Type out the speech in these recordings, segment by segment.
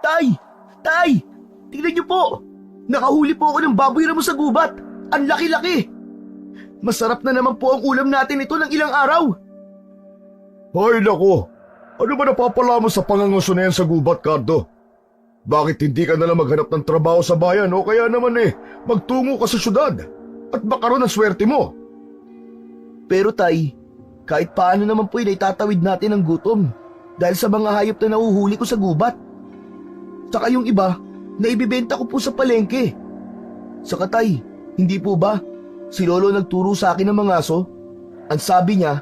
Tay! Tay! Tingnan niyo po! Nakahuli po ako ng baboy ramo sa gubat! Ang laki-laki! Masarap na naman po ang ulam natin ito ng ilang araw! Ay nako! Ano ba napapala mo sa pangangaso na yan sa gubat, Cardo? Bakit hindi ka nalang maghanap ng trabaho sa bayan o kaya naman magtungo ka sa syudad at makaroon ng swerte mo? Pero tay, kahit paano naman po itatawid natin ang gutom dahil sa mga hayop na nahuhuli ko sa gubat. Saka yung iba, naibibenta ko po sa palengke. Saka tay, hindi po ba? Si Lolo nagturo sa akin ng mga aso. Ang sabi niya,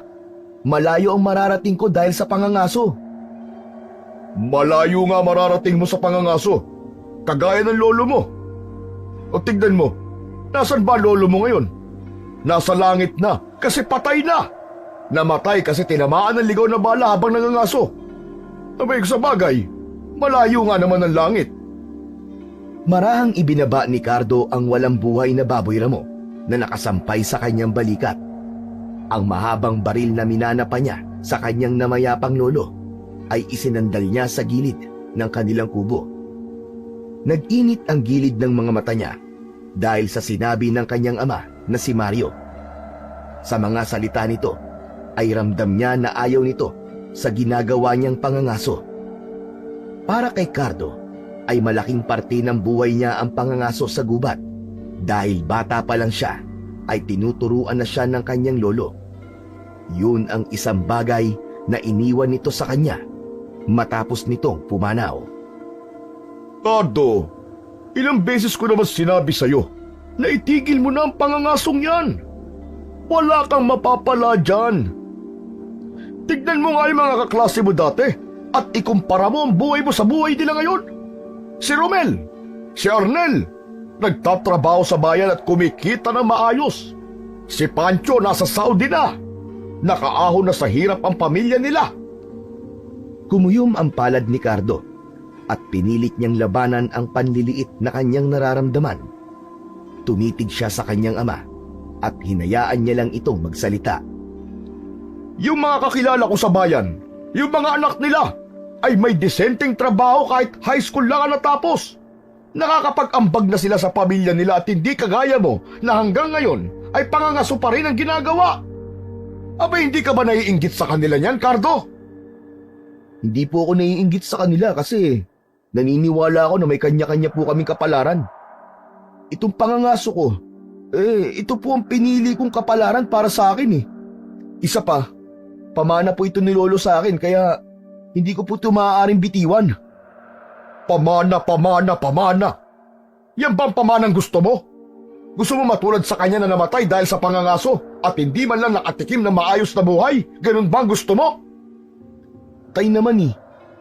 malayo ang mararating ko dahil sa pangangaso. Malayo nga mararating mo sa pangangaso, kagaya ng lolo mo. O tignan mo, nasan ba lolo mo ngayon? Nasa langit na kasi patay na. Namatay kasi tinamaan ng ligaw na bala habang nangangaso. Abay sa bagay, malayo nga naman ang langit. Marahang ibinaba ni Cardo ang walang buhay na baboy ramo na nakasampay sa kanyang balikat. Ang mahabang baril na minana pa niya sa kanyang namayapang lolo ay isinandal niya sa gilid ng kanilang kubo. Nag-init ang gilid ng mga mata niya dahil sa sinabi ng kanyang ama na si Mario. Sa mga salita nito ay ramdam niya na ayaw nito sa ginagawa niyang pangangaso. Para kay Cardo ay malaking parte ng buhay niya ang pangangaso sa gubat dahil bata pa lang siya ay tinuturuan na siya ng kanyang lolo. Yun ang isang bagay na iniwan nito sa kanya matapos nitong pumanaw. Cardo, ilang beses ko naman sinabi sa'yo na itigil mo na ang pangangasong yan. Wala kang mapapala dyan. Tignan mo nga yung mga kaklase mo dati at ikumpara mo ang buhay mo sa buhay nila ngayon. Si Romel, si Arnel, nagtatrabaho sa bayan at kumikita ng maayos. Si Pancho nasa Saudi na. Nakaahon na sa hirap ang pamilya nila. Kumuyom ang palad ni Cardo at pinilit niyang labanan ang panliliit na kanyang nararamdaman. Tumitig siya sa kanyang ama at hinayaan niya lang itong magsalita. Yung mga kakilala ko sa bayan, yung mga anak nila, ay may disenteng trabaho kahit high school lang ang natapos. Nakakapag-ambag na sila sa pamilya nila at hindi kagaya mo na hanggang ngayon ay pangangaso pa rin ang ginagawa. Aba, hindi ka ba naiinggit sa kanila niyan, Cardo? Hindi po ako naiinggit sa kanila kasi naniniwala ako na may kanya-kanya po kaming kapalaran. Itong pangangaso ko, ito po ang pinili kong kapalaran para sa akin . Isa pa, pamana po ito ni Lolo sa akin kaya hindi ko po ito maaaring bitiwan. Pamana, pamana, pamana. Yan ba ang pamanang gusto mo? Gusto mo matulad sa kanya na namatay dahil sa pangangaso at hindi man lang nakatikim ng maayos na buhay? Ganun ba ang gusto mo? Tay naman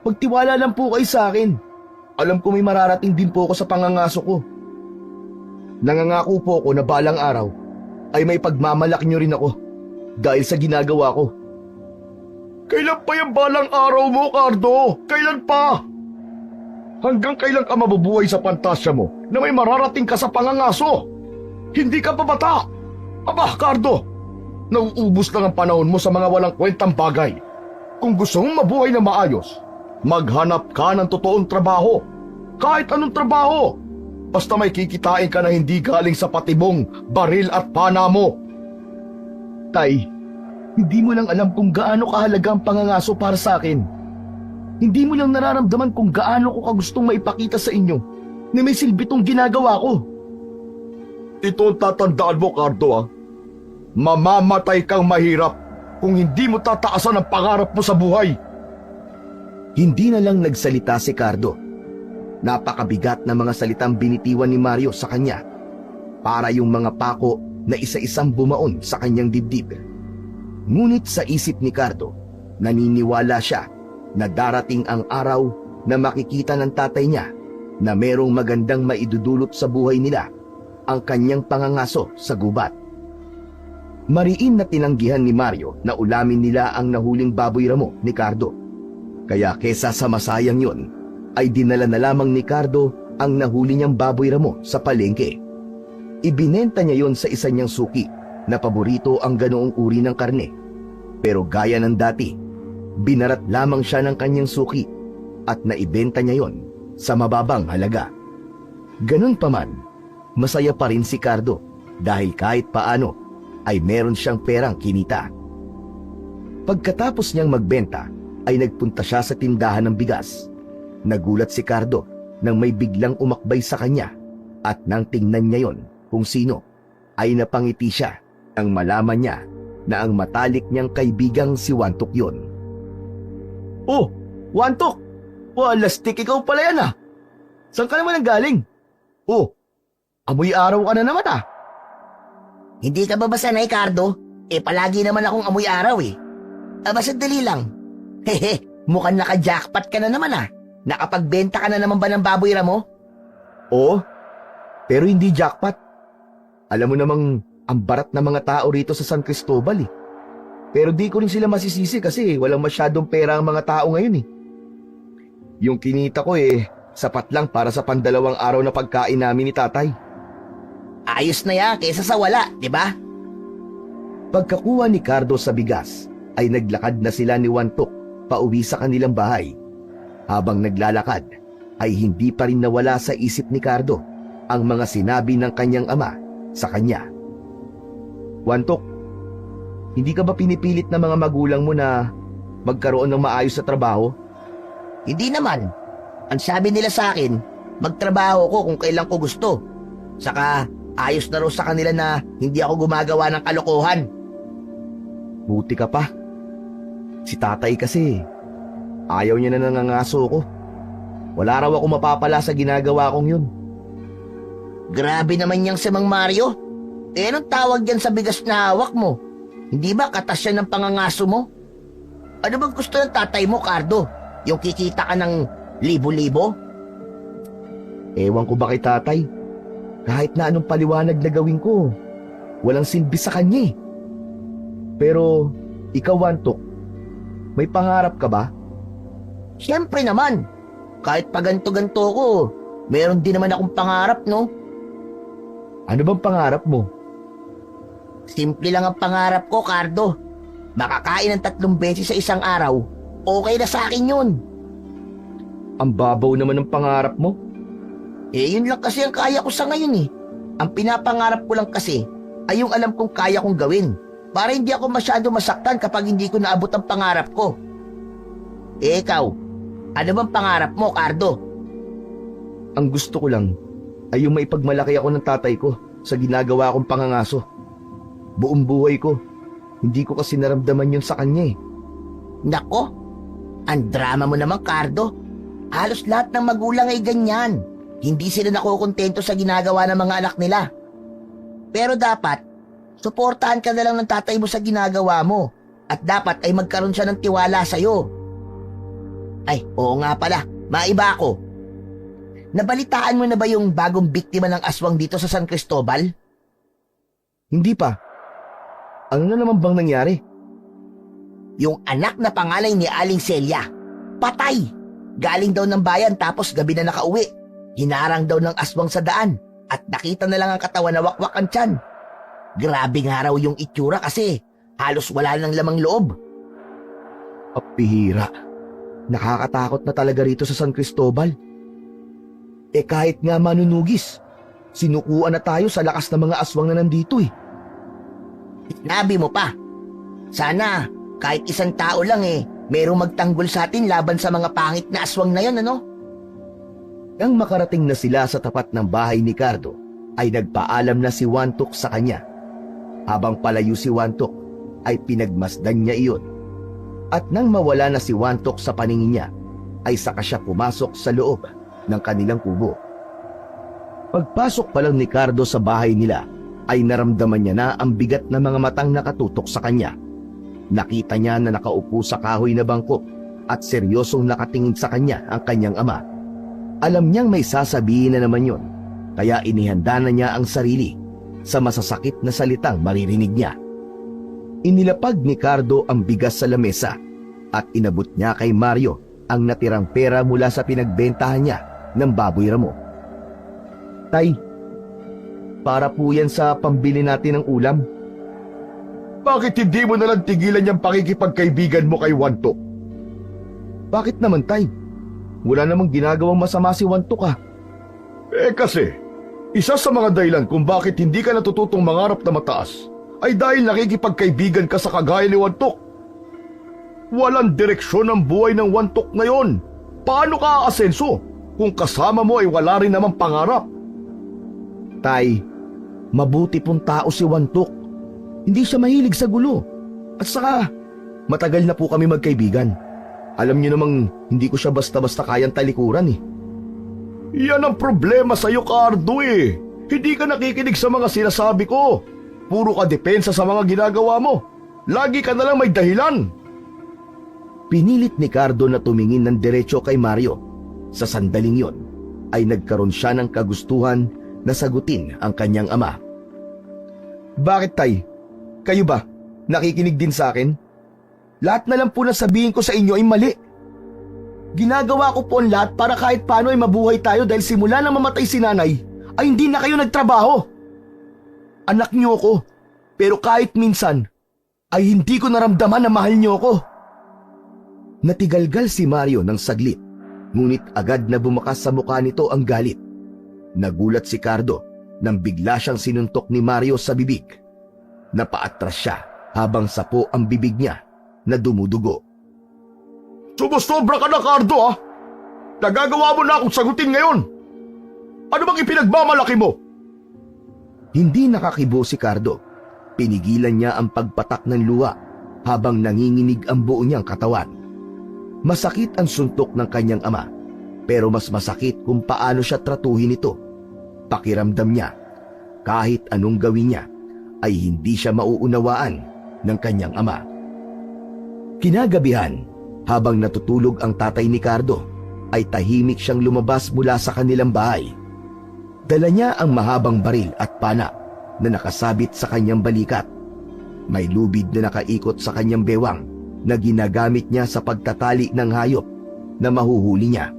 magtiwala lang po kayo sa akin. Alam ko may mararating din po ako sa pangangaso ko. Nangangako po ako na balang araw ay may pagmamalaki niyo rin ako dahil sa ginagawa ko. Kailan pa yung balang araw mo, Cardo? Kailan pa? Hanggang kailan ka mabubuhay sa pantasya mo na may mararating ka sa pangangaso? Hindi ka pa bata. Aba, Cardo, nauubos lang ang panahon mo sa mga walang kwentang bagay. Kung gusto mong mabuhay na maayos, maghanap ka ng totoong trabaho. Kahit anong trabaho. Basta may kikitain ka na hindi galing sa patibong, baril at pana mo. Tay, hindi mo lang alam kung gaano kahalaga ang pangangaso para sa akin. Hindi mo lang nararamdaman kung gaano ko kagustong maipakita sa inyo na may silbi tong ginagawa ko. Ito ang tatandaan mo, Cardo. Mamamatay kang mahirap kung hindi mo tataasan ang pangarap mo sa buhay. Hindi na lang nagsalita si Cardo. Napakabigat na mga salitang binitiwan ni Mario sa kanya para yung mga pako na isa-isang bumaon sa kanyang dibdib. Ngunit sa isip ni Cardo, naniniwala siya na darating ang araw na makikita ng tatay niya na merong magandang maidudulot sa buhay nila ang kanyang pangangaso sa gubat. Mariin na tinanggihan ni Mario na ulamin nila ang nahuling baboy ramo ni Cardo. Kaya kesa sa masayang yon, ay dinala na lamang ni Cardo ang nahuli niyang baboy ramo sa palengke. Ibinenta niya yon sa isa niyang suki na paborito ang ganoong uri ng karne. Pero gaya ng dati, binarat lamang siya ng kanyang suki at naibenta niya yon sa mababang halaga. Ganun pa man, masaya pa rin si Cardo dahil kahit paano ay meron siyang perang kinita. Pagkatapos niyang magbenta ay nagpunta siya sa tindahan ng bigas. Nagulat si Cardo nang may biglang umakbay sa kanya at nang tingnan niya yon kung sino ay napangiti siya nang malaman niya na ang matalik niyang kaibigang si Wantok yon. "Oh, Wantok! Walastik, ikaw pala yan ah! Saan ka naman galing? Oh, amoy araw ka na naman ah!" Hindi ka ba sanay, Cardo? Palagi naman akong amoy araw eh. Aba, sandali lang. Hehe, mukhang naka-jackpot ka na naman ah. Nakapagbenta ka na naman ba ng baboy ramo? Oo, pero hindi jackpot. Alam mo namang ang barat na mga tao rito sa San Cristobal eh. Pero di ko rin sila masisisi kasi walang masyadong pera ang mga tao ngayon eh. Yung kinita ko sapat lang para sa pandalawang araw na pagkain namin ni tatay. Ayos na yan kaysa sa wala, di ba? Pagkakuha ni Cardo sa bigas, ay naglakad na sila ni Wantok pauwi sa kanilang bahay. Habang naglalakad, ay hindi pa rin nawala sa isip ni Cardo ang mga sinabi ng kanyang ama sa kanya. "Wantok, hindi ka ba pinipilit ng mga magulang mo na magkaroon ng maayos sa trabaho?" Hindi naman. Ang sabi nila sa akin, magtrabaho ko kung kailan ko gusto. Saka ayos na raw sa kanila na hindi ako gumagawa ng kalokohan. Buti ka pa. Si tatay kasi, ayaw niya na nangangaso ko. Wala raw ako mapapala sa ginagawa kong yun. Grabe naman yang si Mang Mario. Anong tawag yan sa bigas na hawak mo? Hindi ba katas yan ng pangangaso mo? Ano bang gusto ng tatay mo, Cardo? Yung kikita ka ng libo-libo? Ewan ko ba kay tatay? Kahit na anong paliwanag na gawin ko, walang silbi sa kanya eh. Pero, ikaw Wantok, may pangarap ka ba? Siyempre naman. Kahit paganto-ganto ko, meron din naman akong pangarap, no? Ano bang pangarap mo? Simple lang ang pangarap ko, Cardo. Makakain ng 3 beses sa isang araw, okay na sa akin yun. Ang babaw naman ng pangarap mo. Yun lang kasi ang kaya ko sa ngayon eh. Ang pinapangarap ko lang kasi ay yung alam kong kaya kong gawin para hindi ako masyado masaktan kapag hindi ko naabot ang pangarap ko. Ikaw, ano bang pangarap mo, Cardo? Ang gusto ko lang ay yung maipagmalaki ako ng tatay ko sa ginagawa kong pangangaso. Buong buhay ko, hindi ko kasi naramdaman yun sa kanya eh. Nako, ang drama mo naman, Cardo. Halos lahat ng magulang ay ganyan. Hindi sila nakokontento sa ginagawa ng mga anak nila. Pero dapat, suportahan ka na lang ng tatay mo sa ginagawa mo. At dapat ay magkaroon siya ng tiwala sa'yo. Ay, oo nga pala, maiba ako. Nabalitaan mo na ba yung bagong biktima ng aswang dito sa San Cristobal? Hindi pa. Ano na naman bang nangyari? Yung anak na pangalan ni Aling Celia, patay. Galing daw ng bayan tapos gabi na nakauwi. Hinarang daw ng aswang sa daan at nakita na lang ang katawan na wakwak ang tiyan. Grabe nga raw yung itsura kasi halos wala nang lamang loob. Apihira. Nakakatakot na talaga rito sa San Cristobal. Kahit nga manunugis, sinukuan na tayo sa lakas ng mga aswang na nandito eh. Sinabi mo pa. Sana kahit isang tao lang merong magtanggol sa atin laban sa mga pangit na aswang na yon, ano? Nang makarating na sila sa tapat ng bahay ni Cardo, ay nagpaalam na si Wantok sa kanya. Habang palayo si Wantok, ay pinagmasdan niya iyon. At nang mawala na si Wantok sa paningin niya, ay saka siya pumasok sa loob ng kanilang kubo. Pagpasok pa lang ni Cardo sa bahay nila, ay naramdaman niya na ang bigat na mga matang nakatutok sa kanya. Nakita niya na nakaupo sa kahoy na bangko at seryosong nakatingin sa kanya ang kanyang ama. Alam niyang may sasabihin na naman yon, kaya inihanda na niya ang sarili sa masasakit na salitang maririnig niya. Inilapag ni Cardo ang bigas sa lamesa at inabot niya kay Mario ang natirang pera mula sa pinagbentahan niya ng baboy ramo. "Tay, para po yan sa pambili natin ng ulam." Bakit hindi mo nalang tigilan yung pakikipagkaibigan mo kay Wantok? "Bakit naman, tay? Wala namang ginagawang masama si Wantok ah. Kasi, isa sa mga dahilan kung bakit hindi ka natututong mangarap na mataas ay dahil nakikipagkaibigan ka sa kagaya ni Wantok. Walang direksyon ang buhay ng Wantok ngayon. Paano ka aasenso kung kasama mo ay wala rin namang pangarap? Tay, mabuti pong tao si Wantok. Hindi siya mahilig sa gulo. At saka, matagal na po kami magkaibigan. Alam niyo namang hindi ko siya basta-basta kayang talikuran eh. Yan ang problema sa'yo, Cardo eh. Hindi ka nakikinig sa mga sinasabi ko. Puro ka depensa sa mga ginagawa mo. Lagi ka nalang may dahilan. Pinilit ni Cardo na tumingin ng diretso kay Mario. Sa sandaling yon, ay nagkaroon siya ng kagustuhan na sagutin ang kanyang ama. Bakit tay? Kayo ba? Nakikinig din sa akin? Lahat na lang po na sabihin ko sa inyo ay mali. Ginagawa ko po ang lahat para kahit paano ay mabuhay tayo dahil simula na mamatay si nanay ay hindi na kayo nagtrabaho. Anak niyo ko, pero kahit minsan ay hindi ko naramdaman na mahal niyo ko. Natigalgal si Mario ng saglit, ngunit agad na bumakas sa mukha nito ang galit. Nagulat si Cardo nang bigla siyang sinuntok ni Mario sa bibig. Napaatras siya habang sapo ang bibig niya na dumudugo. Sumusobra ka na, Cardo ah! Nagagawa mo na akong sagutin ngayon! Ano bang ipinagmamalaki mo? Hindi nakakibo si Cardo. Pinigilan niya ang pagpatak ng luha habang nanginginig ang buo niyang katawan. Masakit ang suntok ng kanyang ama, pero mas masakit kung paano siya tratuhin ito. Pakiramdam niya, kahit anong gawin niya, ay hindi siya mauunawaan ng kanyang ama. Kinagabihan, habang natutulog ang tatay ni Cardo, ay tahimik siyang lumabas mula sa kanilang bahay. Dala niya ang mahabang baril at pana na nakasabit sa kanyang balikat. May lubid na nakaikot sa kanyang bewang na ginagamit niya sa pagtatali ng hayop na mahuhuli niya.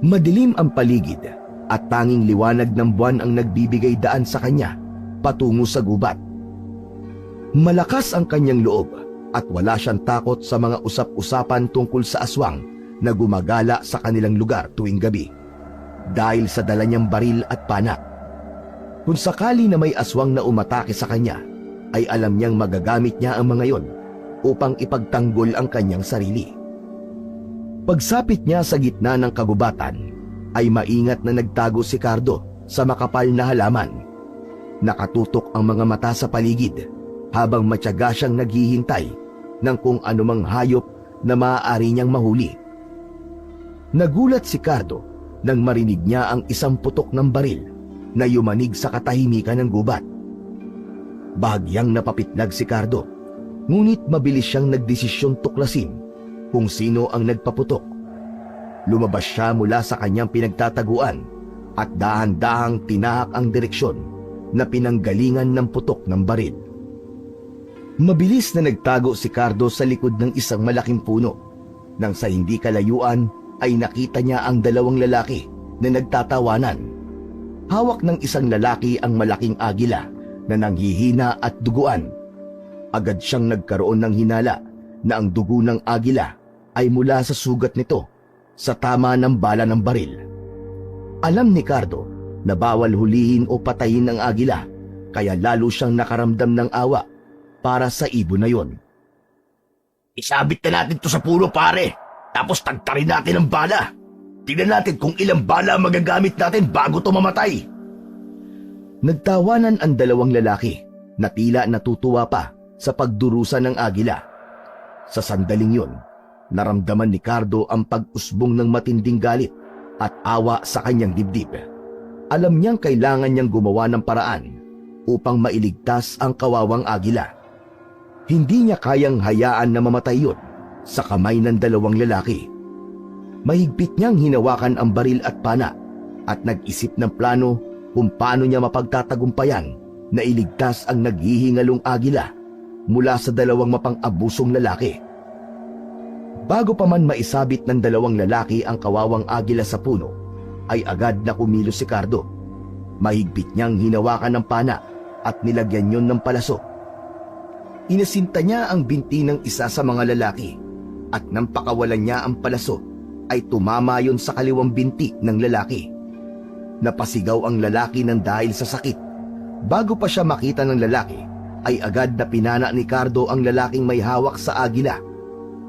Madilim ang paligid at tanging liwanag ng buwan ang nagbibigay daan sa kanya patungo sa gubat. Malakas ang kanyang loob at wala siyang takot sa mga usap-usapan tungkol sa aswang na gumagala sa kanilang lugar tuwing gabi dahil sa dala niyang baril at pana. Kung sakali na may aswang na umatake sa kanya, ay alam niyang magagamit niya ang mga yon upang ipagtanggol ang kanyang sarili. Pagsapit niya sa gitna ng kagubatan, ay maingat na nagtago si Cardo sa makapal na halaman. Nakatutok ang mga mata sa paligid habang matyaga siyang naghihintay ng kung anumang hayop na maaari niyang mahuli. Nagulat si Cardo nang marinig niya ang isang putok ng baril na yumanig sa katahimikan ng gubat. Bahagyang napapitlag si Cardo, ngunit mabilis siyang nagdesisyong tuklasin kung sino ang nagpaputok. Lumabas siya mula sa kanyang pinagtataguan at dahan-dahang tinahak ang direksyon na pinanggalingan ng putok ng baril. Mabilis na nagtago si Cardo sa likod ng isang malaking puno. Nang sa hindi kalayuan ay nakita niya ang dalawang lalaki na nagtatawanan. Hawak ng isang lalaki ang malaking agila na nanghihina at duguan. Agad siyang nagkaroon ng hinala na ang dugo ng agila ay mula sa sugat nito sa tama ng bala ng baril. Alam ni Cardo na bawal hulihin o patayin ang agila, kaya lalo siyang nakaramdam ng awa para sa ibon na yon. Isabit na natin to sa puno, pare. Tapos tagtarin natin ang bala. Tingnan natin kung ilang bala magagamit natin bago to mamatay. Nagtawanan ang dalawang lalaki na tila natutuwa pa sa pagdurusa ng agila. Sa sandaling yon, naramdaman ni Cardo ang pag-usbong ng matinding galit at awa sa kanyang dibdib. Alam niyang kailangan niyang gumawa ng paraan upang mailigtas ang kawawang agila. Hindi niya kayang hayaan na mamatay yun sa kamay ng dalawang lalaki. Mahigpit niyang hinawakan ang baril at pana at nag-isip ng plano kung paano niya mapagtatagumpayan na iligtas ang naghihingalong agila mula sa dalawang mapang-abusong lalaki. Bago pa man maisabit ng dalawang lalaki ang kawawang agila sa puno, ay agad na kumilos si Cardo. Mahigpit niyang hinawakan ng pana at nilagyan yon ng palaso. Inasinta niya ang binti ng isa sa mga lalaki at nang pakawalan niya ang palaso, ay tumama yon sa kaliwang binti ng lalaki. Napasigaw ang lalaki ng dahil sa sakit. Bago pa siya makita ng lalaki, ay agad na pinana ni Cardo ang lalaking may hawak sa agila.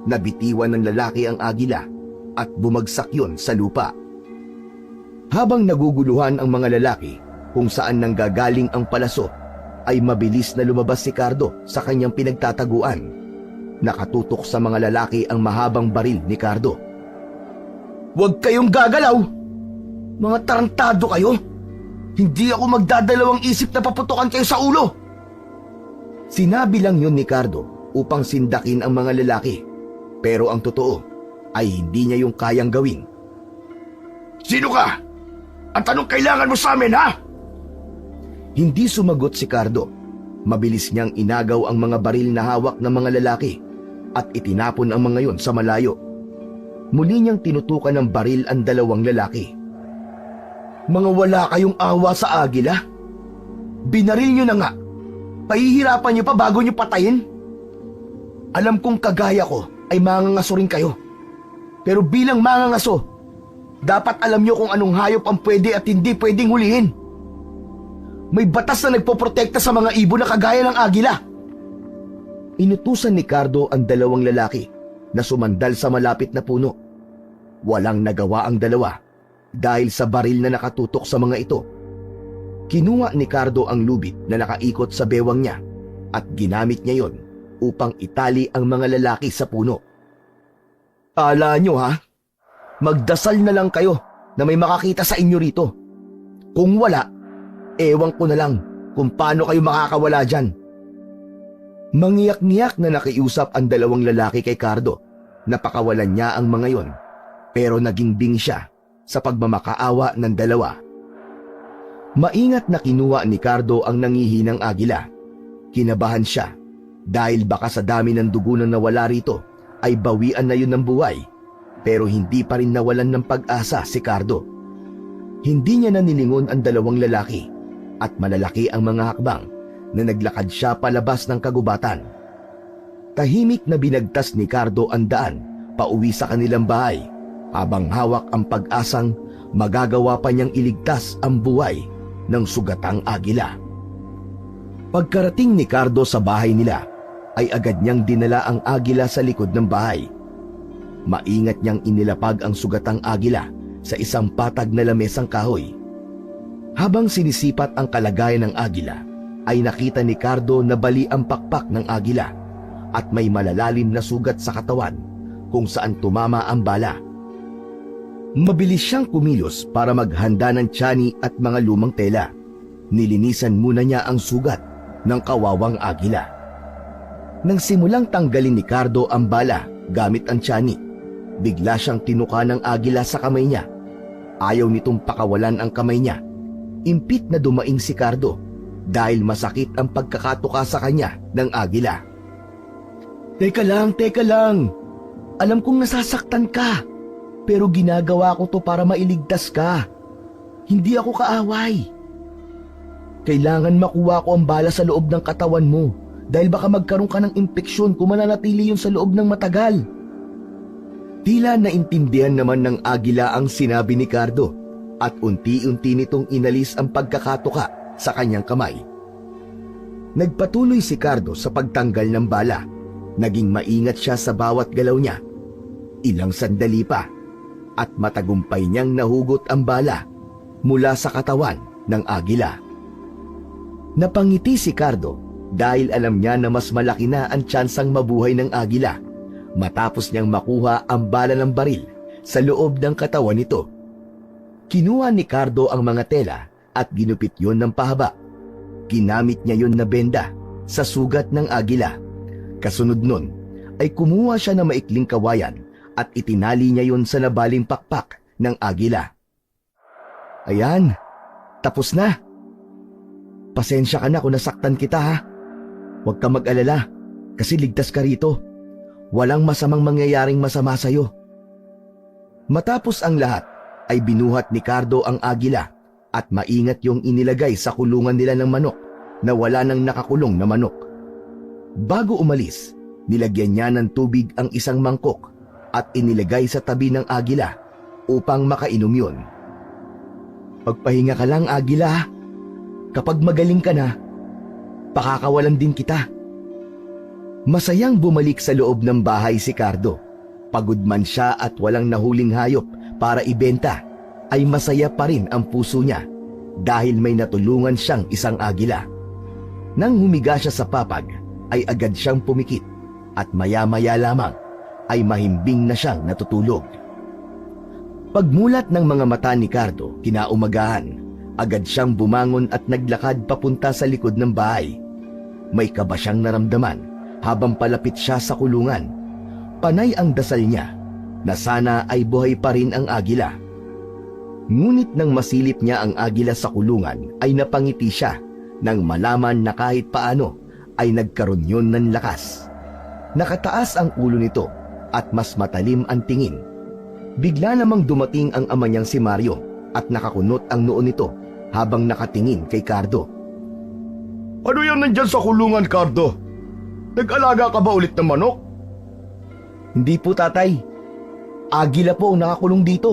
Nabitiwan ng lalaki ang agila at bumagsak yon sa lupa. Habang naguguluhan ang mga lalaki kung saan nanggagaling ang palaso, ay mabilis na lumabas si Cardo sa kanyang pinagtataguan. Nakatutok sa mga lalaki ang mahabang baril ni Cardo. Huwag kayong gagalaw! Mga tarantado kayo! Hindi ako magdadalawang isip na paputukan kayo sa ulo! Sinabi lang yun ni Cardo upang sindakin ang mga lalaki. Pero ang totoo ay hindi niya yung kayang gawin. Sino ka? At anong kailangan mo sa amin, ha? Hindi sumagot si Cardo. Mabilis niyang inagaw ang mga baril na hawak ng mga lalaki at itinapon ang mga yon sa malayo. Muli niyang tinutukan ng baril ang dalawang lalaki. Mga wala kayong awa sa agila? Binaril nyo na nga. Pahihirapan nyo pa bago nyo patayin? Alam kong kagaya ko ay mangangaso rin kayo. Pero bilang mangangaso, dapat alam nyo kung anong hayop ang pwede at hindi pwedeng hulihin. May batas na nagpoprotekta sa mga ibon na kagaya ng agila. Inutusan ni Cardo ang dalawang lalaki na sumandal sa malapit na puno. Walang nagawa ang dalawa dahil sa baril na nakatutok sa mga ito. Kinuha ni Cardo ang lubid na nakaikot sa bewang niya at ginamit niya yon upang itali ang mga lalaki sa puno. Ala nyo, ha? Magdasal na lang kayo na may makakita sa inyo rito. Kung wala, ewan ko na lang kung paano kayo makakawala dyan. Mangiyak-ngiyak na nakiusap ang dalawang lalaki kay Cardo. Napakawalan niya ang mga yon, pero naging bing siya sa pagmamakaawa ng dalawa. Maingat na kinuha ni Cardo ang nangihinang agila. Kinabahan siya dahil baka sa dami ng dugo na nawala rito ay bawian na yun ng buhay, pero hindi pa rin nawalan ng pag-asa si Cardo. Hindi niya nanilingon ang dalawang lalaki at malalaki ang mga hakbang na naglakad siya palabas ng kagubatan. Tahimik na binagtas ni Cardo ang daan pauwi sa kanilang bahay habang hawak ang pag-asang magagawa pa niyang iligtas ang buhay ng sugatang agila. Pagkarating ni Cardo sa bahay nila, ay agad niyang dinala ang agila sa likod ng bahay. Maingat niyang inilapag ang sugatang agila sa isang patag na lamesang kahoy. Habang sinisipat ang kalagayan ng agila, ay nakita ni Cardo na bali ang pakpak ng agila at may malalalim na sugat sa katawan kung saan tumama ang bala. Mabilis siyang kumilos para maghanda ng tiyani at mga lumang tela. Nilinisan muna niya ang sugat ng kawawang agila. Nang simulang tanggalin ni Cardo ang bala gamit ang tiyani, bigla siyang tinuka ng agila sa kamay niya. Ayaw nitong pakawalan ang kamay niya. Impit na dumaing si Cardo dahil masakit ang pagkakatuka sa kanya ng agila. Teka lang. Alam kong nasasaktan ka, pero ginagawa ko to para mailigtas ka. Hindi ako kaaway. Kailangan makuha ko ang bala sa loob ng katawan mo dahil baka magkaroon ka ng impeksyon kung mananatili yun sa loob ng matagal. Tila naintindihan naman ng agila ang sinabi ni Cardo at unti-unti nitong inalis ang pagkakatuka sa kanyang kamay. Nagpatuloy si Cardo sa pagtanggal ng bala. Naging maingat siya sa bawat galaw niya. Ilang sandali pa at matagumpay niyang nahugot ang bala mula sa katawan ng agila. Napangiti si Cardo dahil alam niya na mas malaki na ang tsansang mabuhay ng agila matapos niyang makuha ang bala ng baril sa loob ng katawan nito. Kinuha ni Cardo ang mga tela at ginupit yon ng pahaba. Ginamit niya yon na benda sa sugat ng agila. Kasunod nun ay kumuha siya ng maikling kawayan at itinali niya yon sa nabaling pakpak ng agila. Ayan, tapos na. Pasensya ka na kung nasaktan kita, ha. Huwag ka mag-alala kasi ligtas ka rito. Walang masamang mangyayaring masama sa'yo. Matapos ang lahat ay binuhat ni Cardo ang agila at maingat yung inilagay sa kulungan nila ng manok na wala nang nakakulong na manok. Bago umalis, nilagyan niya ng tubig ang isang mangkok at inilagay sa tabi ng agila upang makainom yun. Pagpahinga ka lang, agila. Kapag magaling ka na, pakakawalan din kita. Masayang bumalik sa loob ng bahay si Cardo. Pagod man siya at walang nahuling hayop para ibenta, ay masaya pa rin ang puso niya dahil may natulungan siyang isang agila. Nang humiga siya sa papag, ay agad siyang pumikit at maya-maya lamang ay mahimbing na siyang natutulog. Pagmulat ng mga mata ni Cardo kinaumagahan, agad siyang bumangon at naglakad papunta sa likod ng bahay. May kaba siyang naramdaman habang palapit siya sa kulungan. Panay ang dasal niya na sana ay buhay pa rin ang agila. Ngunit nang masilip niya ang agila sa kulungan ay napangiti siya nang malaman na kahit paano ay nagkaroon yun ng lakas. Nakataas ang ulo nito at mas matalim ang tingin. Bigla namang dumating ang ama niyang si Mario at nakakunot ang noo nito habang nakatingin kay Cardo. Ano yan nandyan sa kulungan, Cardo? Nag-alaga ka ba ulit ng manok? Hindi po, tatay. Agila po ang nakakulong dito.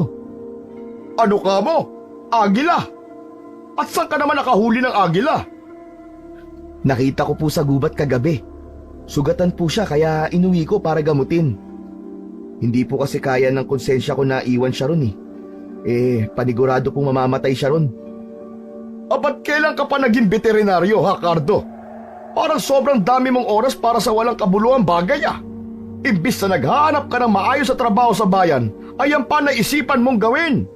Ano ka mo? Agila? At saan ka naman nakahuli ng agila? Nakita ko po sa gubat kagabi. Sugatan po siya kaya inuwi ko para gamutin. Hindi po kasi kaya ng konsensya ko na iwan siya ron eh. Panigurado pong mamamatay siya ron. Ba't kailan ka pa naging veterinaryo, ha, Cardo? Parang sobrang dami mong oras para sa walang kabuluhang bagay, ah. Imbis na naghahanap ka ng maayos sa trabaho sa bayan, ay ang pa naisipan mong gawin.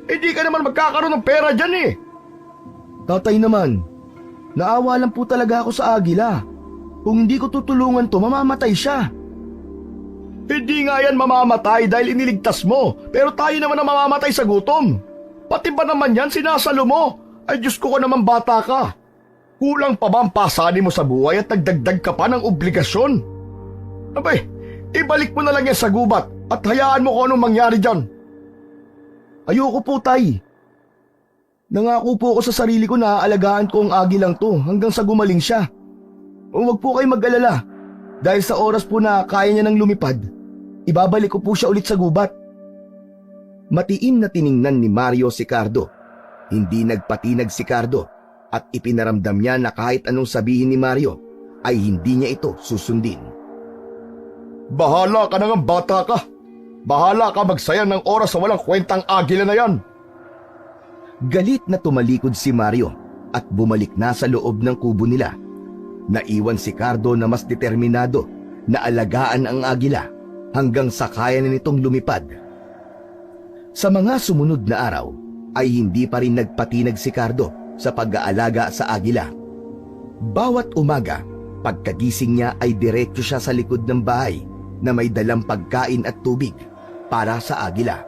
Hindi ka naman magkakaroon ng pera dyan eh. Tatay naman, naawa lang po talaga ako sa agila. Kung hindi ko tutulungan to, mamamatay siya. Hindi nga yan mamamatay dahil iniligtas mo, pero tayo naman ang mamamatay sa gutom. Pati ba naman yan sinasalo mo? Ay Diyos ko naman, bata ka. Kulang pa ba ang pasanin mo sa buhay at nagdagdag ka pa ng obligasyon? Abay, ibalik mo na lang yan sa gubat at hayaan mo kung anong mangyari dyan. Ayoko po, tay. Nangako po ako sa sarili ko na aalagaan ko ang agilang to hanggang sa gumaling siya. Huwag po kayo mag-alala. Dahil sa oras po na kaya niya nang lumipad, ibabalik ko po siya ulit sa gubat. Matiim na tiningnan ni Mario si Cardo. Hindi nagpatinag si Cardo at ipinaramdam niya na kahit anong sabihin ni Mario ay hindi niya ito susundin. Bahala ka na nga, bata ka. Bahala ka magsayang ng oras sa walang kwentang agila na yan. Galit na tumalikod si Mario at bumalik na sa loob ng kubo nila. Naiwan si Cardo na mas determinado na alagaan ang agila hanggang sa kaya na nitong lumipad. Sa mga sumunod na araw ay hindi pa rin nagpatinag si Cardo sa pag-aalaga sa agila. Bawat umaga, pagkagising niya ay diretso siya sa likod ng bahay na may dalang pagkain at tubig para sa agila.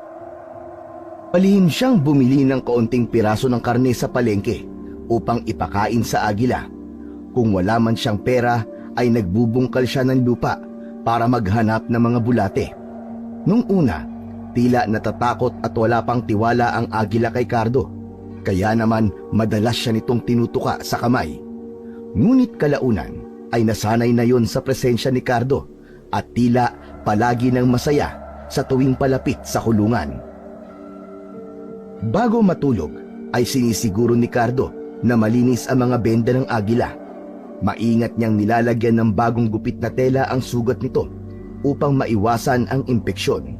Palihim siyang bumili ng kaunting piraso ng karne sa palengke upang ipakain sa agila. Kung wala man siyang pera, ay nagbubungkal siya ng lupa para maghanap ng mga bulate. Nung una, tila natatakot at wala pang tiwala ang agila kay Cardo. Kaya naman madalas siya nitong tinutuka sa kamay. Ngunit kalaunan ay nasanay na yon sa presensya ni Cardo at tila palagi ng masaya sa tuwing palapit sa kulungan. Bago matulog ay sinisiguro ni Cardo na malinis ang mga benda ng agila. Maingat niyang nilalagyan ng bagong gupit na tela ang sugat nito upang maiwasan ang impeksyon.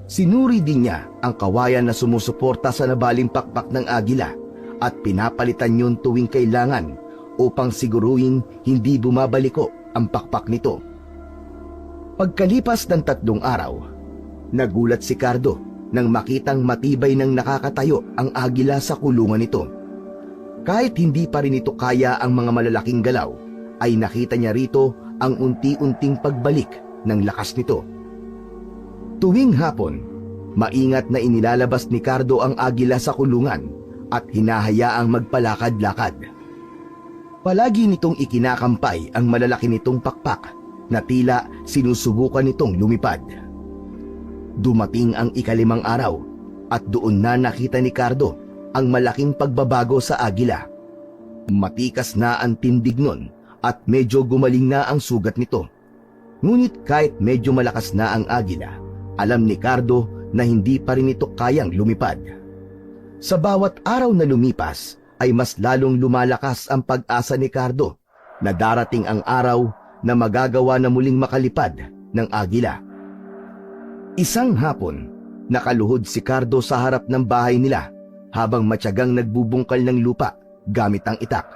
Sinuri din niya ang kawayan na sumusuporta sa nabaling pakpak ng agila at pinapalitan yun tuwing kailangan upang siguruhin hindi bumabaliko ang pakpak nito. Pagkalipas ng 3 araw, nagulat si Cardo nang makitang matibay ng nakakatayo ang agila sa kulungan nito. Kahit hindi pa rin ito kaya ang mga malalaking galaw, ay nakita niya rito ang unti-unting pagbalik ng lakas nito. Tuwing hapon, maingat na inilalabas ni Cardo ang agila sa kulungan at hinahayaang magpalakad-lakad. Palagi nitong ikinakampay ang malalaki nitong pakpak na tila sinusubukan nitong lumipad. Dumating ang ika-5 araw at doon na nakita ni Cardo ang malaking pagbabago sa agila. Matikas na ang tindig nun at medyo gumaling na ang sugat nito. Ngunit kahit medyo malakas na ang agila, Alam ni Cardo na hindi pa rin ito kayang lumipad. Sa bawat araw na lumipas ay mas lalong lumalakas ang pag-asa ni Cardo na darating ang araw na magagawa na muling makalipad ng agila. Isang hapon, nakaluhod si Cardo sa harap ng bahay nila habang matyagang nagbubungkal ng lupa gamit ang itak.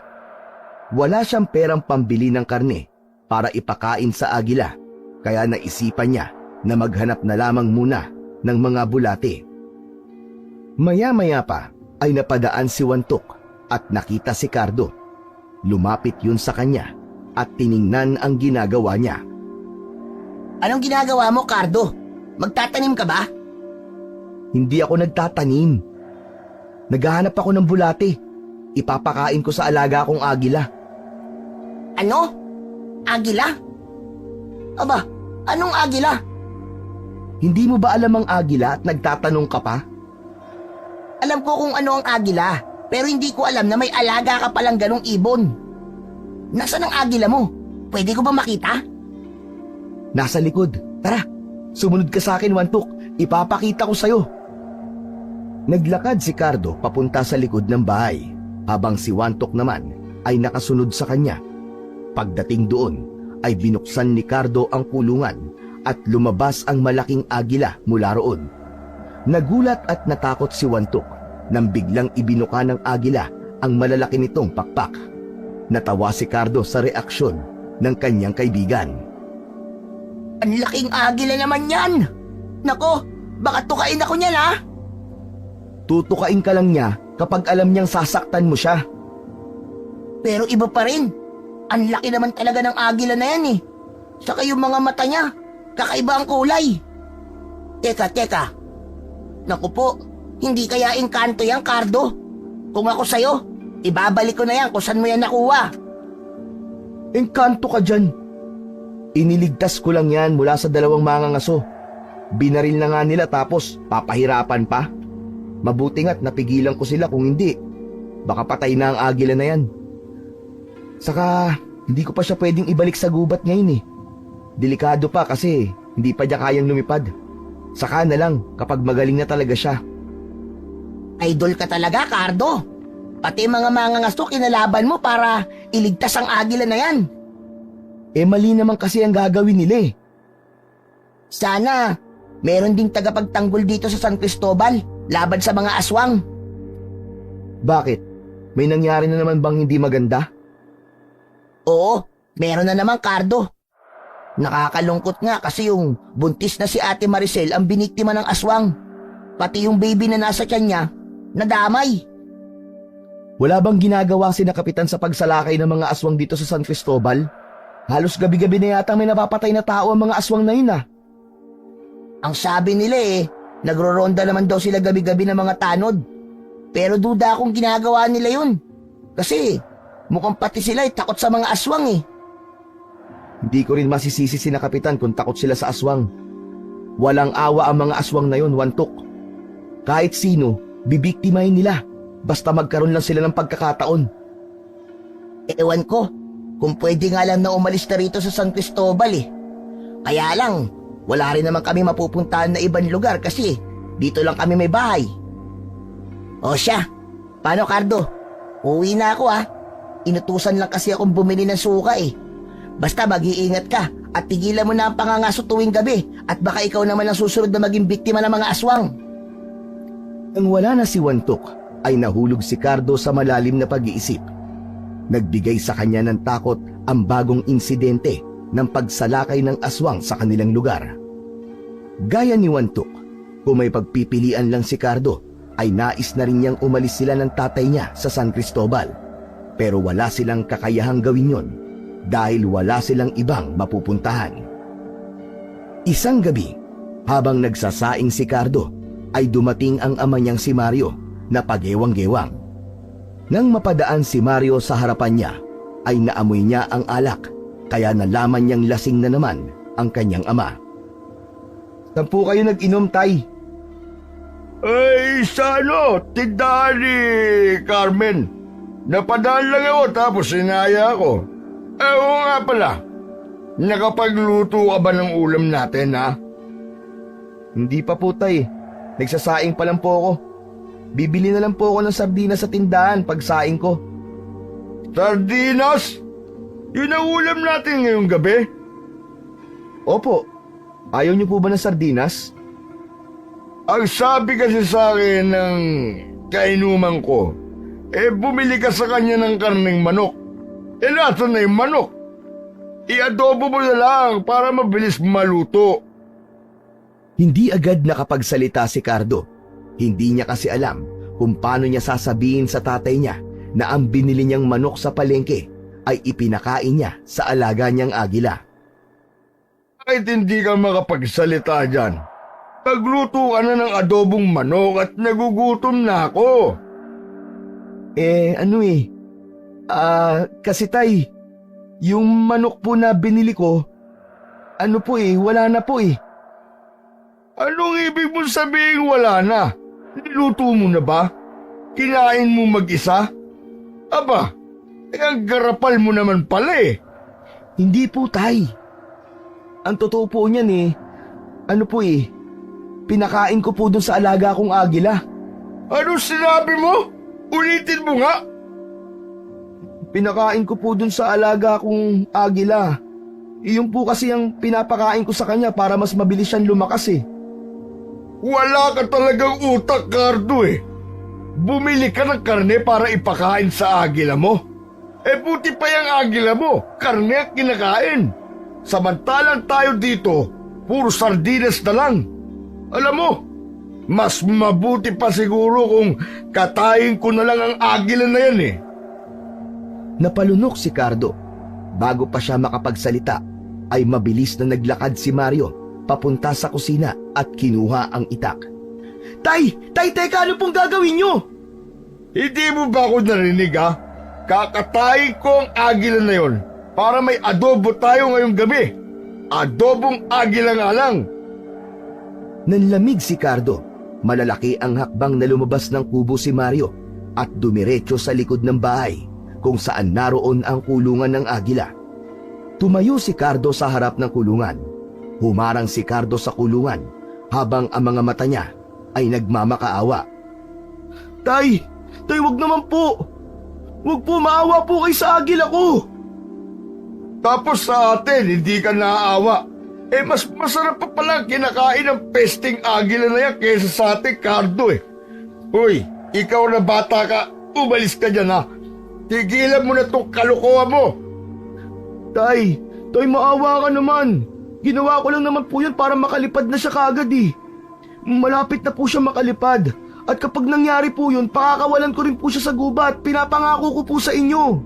Wala siyang perang pambili ng karne para ipakain sa agila, kaya naisipan niya na maghanap na lamang muna ng mga bulate. Maya-maya pa ay napadaan si Wantok at nakita si Cardo. Lumapit yun sa kanya at tiningnan ang ginagawa niya. Anong ginagawa mo, Cardo? Magtatanim ka ba? Hindi ako nagtatanim. Naghahanap ako ng bulate. Ipapakain ko sa alaga kong agila. Ano? Agila? Aba, anong agila? Hindi mo ba alam ang agila at nagtatanong ka pa? Alam ko kung ano ang agila, pero hindi ko alam na may alaga ka palang ganong ibon. Nasaan ang agila mo? Pwede ko ba makita? Nasa likod. Tara, sumunod ka sa akin, Wantok. Ipapakita ko sa'yo. Naglakad si Cardo papunta sa likod ng bahay, habang si Wantok naman ay nakasunod sa kanya. Pagdating doon, ay binuksan ni Cardo ang kulungan at lumabas ang malaking agila mula roon. Nagulat at natakot si Wantok nang biglang ibinuka ng agila ang malalaki nitong pakpak. Natawa si Cardo sa reaksyon ng kanyang kaibigan. Ang laking agila naman yan! Nako, baka tukain ako niyan, ha? Tutukain ka lang niya kapag alam niyang sasaktan mo siya. Pero iba pa rin. Ang laki naman talaga ng agila na yan, eh. Saka yung mga mata niya, kakaiba ang kulay. Teka. Naku po, hindi kaya engkanto yan, Cardo? Kung ako sa'yo, ibabalik ko na yan kung saan mo yan nakuha. Engkanto ka dyan. Iniligtas ko lang yan mula sa dalawang mangangaso. Binaril na nga nila tapos papahirapan pa. Mabuti nga't napigilan ko sila, kung hindi, baka patay na ang agila na yan. Saka hindi ko pa siya pwedeng ibalik sa gubat ngayon eh. Delikado pa kasi hindi pa niya kayang lumipad. Saka na lang kapag magaling na talaga siya. Idol ka talaga, Cardo. Pati mga mangangaso kinalaban mo para iligtas ang agila na yan. Eh mali naman kasi ang gagawin nila eh. Sana meron ding tagapagtanggol dito sa San Cristobal laban sa mga aswang. Bakit? May nangyari na naman bang hindi maganda? Oo, meron na naman, Cardo. Nakakalungkot nga kasi yung buntis na si Ate Maricel ang biniktima ng aswang. Pati yung baby na nasa tiyan niya, nadamay. Wala bang ginagawa si na kapitan sa pagsalakay ng mga aswang dito sa San Cristobal? Halos gabi-gabi na yata may napapatay na tao ang mga aswang na yun ah. Ang sabi nila nagro-ronda naman daw sila gabi-gabi ng mga tanod. Pero duda akong ginagawa nila yun. Kasi mukhang pati sila takot sa mga aswang eh. Hindi ko rin masisisi si na kapitan kung takot sila sa aswang. Walang awa ang mga aswang na yun, Wantok. Kahit sino, bibiktimahin nila. Basta magkaroon lang sila ng pagkakataon. Ewan ko, kung pwede nga lang na umalis na rito sa San Cristobal eh. Kaya lang, wala rin naman kami mapupuntahan na ibang lugar kasi dito lang kami may bahay. O siya, paano, Cardo? Uwi na ako ah. Inutusan lang kasi akong bumili ng suka eh. Basta mag-iingat ka at tigilan mo na ang pangangaso tuwing gabi at baka ikaw naman ang susunod na maging biktima ng mga aswang. Nang wala na si Wantok, ay nahulog si Cardo sa malalim na pag-iisip. Nagbigay sa kanya ng takot ang bagong insidente ng pagsalakay ng aswang sa kanilang lugar. Gaya ni Wantok, kung may pagpipilian lang si Cardo, ay nais na rin niyang umalis sila ng tatay niya sa San Cristobal. Pero wala silang kakayahang gawin yon dahil wala silang ibang mapupuntahan. Isang gabi, habang nagsasaing si Cardo, ay dumating ang ama niyang si Mario na pagewang-gewang. Nang mapadaan si Mario sa harapan niya, ay naamoy niya ang alak, kaya nalaman niyang lasing na naman ang kanyang ama. "Saan po kayo nag-inom, tay?" Ay, sa tindahan ni Carmen. Napadaan lang ako tapos sinaya ako. Oo nga pala, nakapagluto ka ba ng ulam natin ha? Hindi pa po tay. Nagsasaing pa lang po ako. Bibili na lang po ako ng sardinas sa tindahan pag saing ko. Sardinas? Yun ang ulam natin ngayong gabi? Opo. Ayaw niyo po ba ng sardinas? Ang sabi kasi sa akin ng kainuman ko, bumili ka sa kanya ng karneng manok. Nasan na yung manok? I-adobo mo na lang para mabilis maluto. Hindi agad nakapagsalita si Cardo. Hindi niya kasi alam kung paano niya sasabihin sa tatay niya na ang binili niyang manok sa palengke ay ipinakain niya sa alaga niyang agila. Kahit hindi ka makapagsalita dyan, pagluto ka na ng adobong manok at nagugutom na ako. Kasi tay, yung manok po na binili ko, wala na po eh. Anong ibig mong sabihin wala na? Niluto mo na ba? Kinain mo mag-isa? Aba, ang garapal mo naman pala eh. Hindi po tay. Ang totoo po niyan pinakain ko po dun sa alaga kong agila. Ano sinabi mo? Ulitin mo nga. Pinakain ko po dun sa alaga kong agila. Iyon po kasi ang pinapakain ko sa kanya para mas mabilis siyang lumakas eh. Wala ka talagang utak, Cardo eh. Bumili ka ng karne para ipakain sa agila mo. Buti pa yung agila mo, karne ang kinakain. Samantalang tayo dito, puro sardinas na lang. Alam mo, mas mabuti pa siguro kung katayin ko na lang ang agila na yan eh. Napalunok si Cardo. Bago pa siya makapagsalita, ay mabilis na naglakad si Mario papunta sa kusina at kinuha ang itak. Tay, teka, ano pong gagawin niyo? Hindi mo ba ako narinig ha? Kakatayin ko ang agila na yon para may adobo tayo ngayong gabi. Adobong agila nga lang. Nanlamig si Cardo. Malalaki ang hakbang na lumabas ng kubo si Mario at dumiretso sa likod ng bahay kung saan naroon ang kulungan ng agila. Tumayo si Cardo sa harap ng kulungan. Humarang si Cardo sa kulungan habang ang mga mata niya ay nagmamakaawa. Tay, wag naman po. Wag po, maawa po kay sa agila ko. Tapos sa atin, hindi ka naaawa. Mas masarap pa pala kinakain ng pesting agila na yan kaysa sa atin, Cardo eh. Uy, ikaw na bata ka, umalis ka dyan ha. Tigilan mo na itong kalukuhan mo. Tay, maawa ka naman. Ginawa ko lang naman po yun para makalipad na siya kaagad eh. Malapit na po siya makalipad. At kapag nangyari po yun, pakakawalan ko rin po siya sa gubat. Pinapangako ko po sa inyo.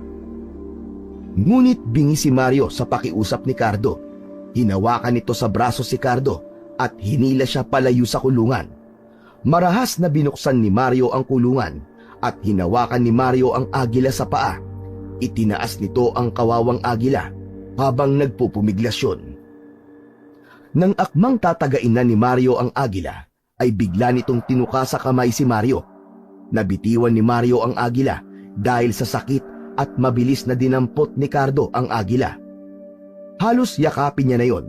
Ngunit bingi si Mario sa pakiusap ni Cardo. Hinawakan nito sa braso si Cardo at hinila siya palayo sa kulungan. Marahas na binuksan ni Mario ang kulungan at hinawakan ni Mario ang agila sa paa. Itinaas nito ang kawawang agila habang nagpupumiglasyon. Nang akmang tatagain na ni Mario ang agila, ay bigla nitong tinuka sa kamay si Mario. Nabitiwan ni Mario ang agila dahil sa sakit at mabilis na dinampot ni Cardo ang agila. Halos yakapin niya na yon.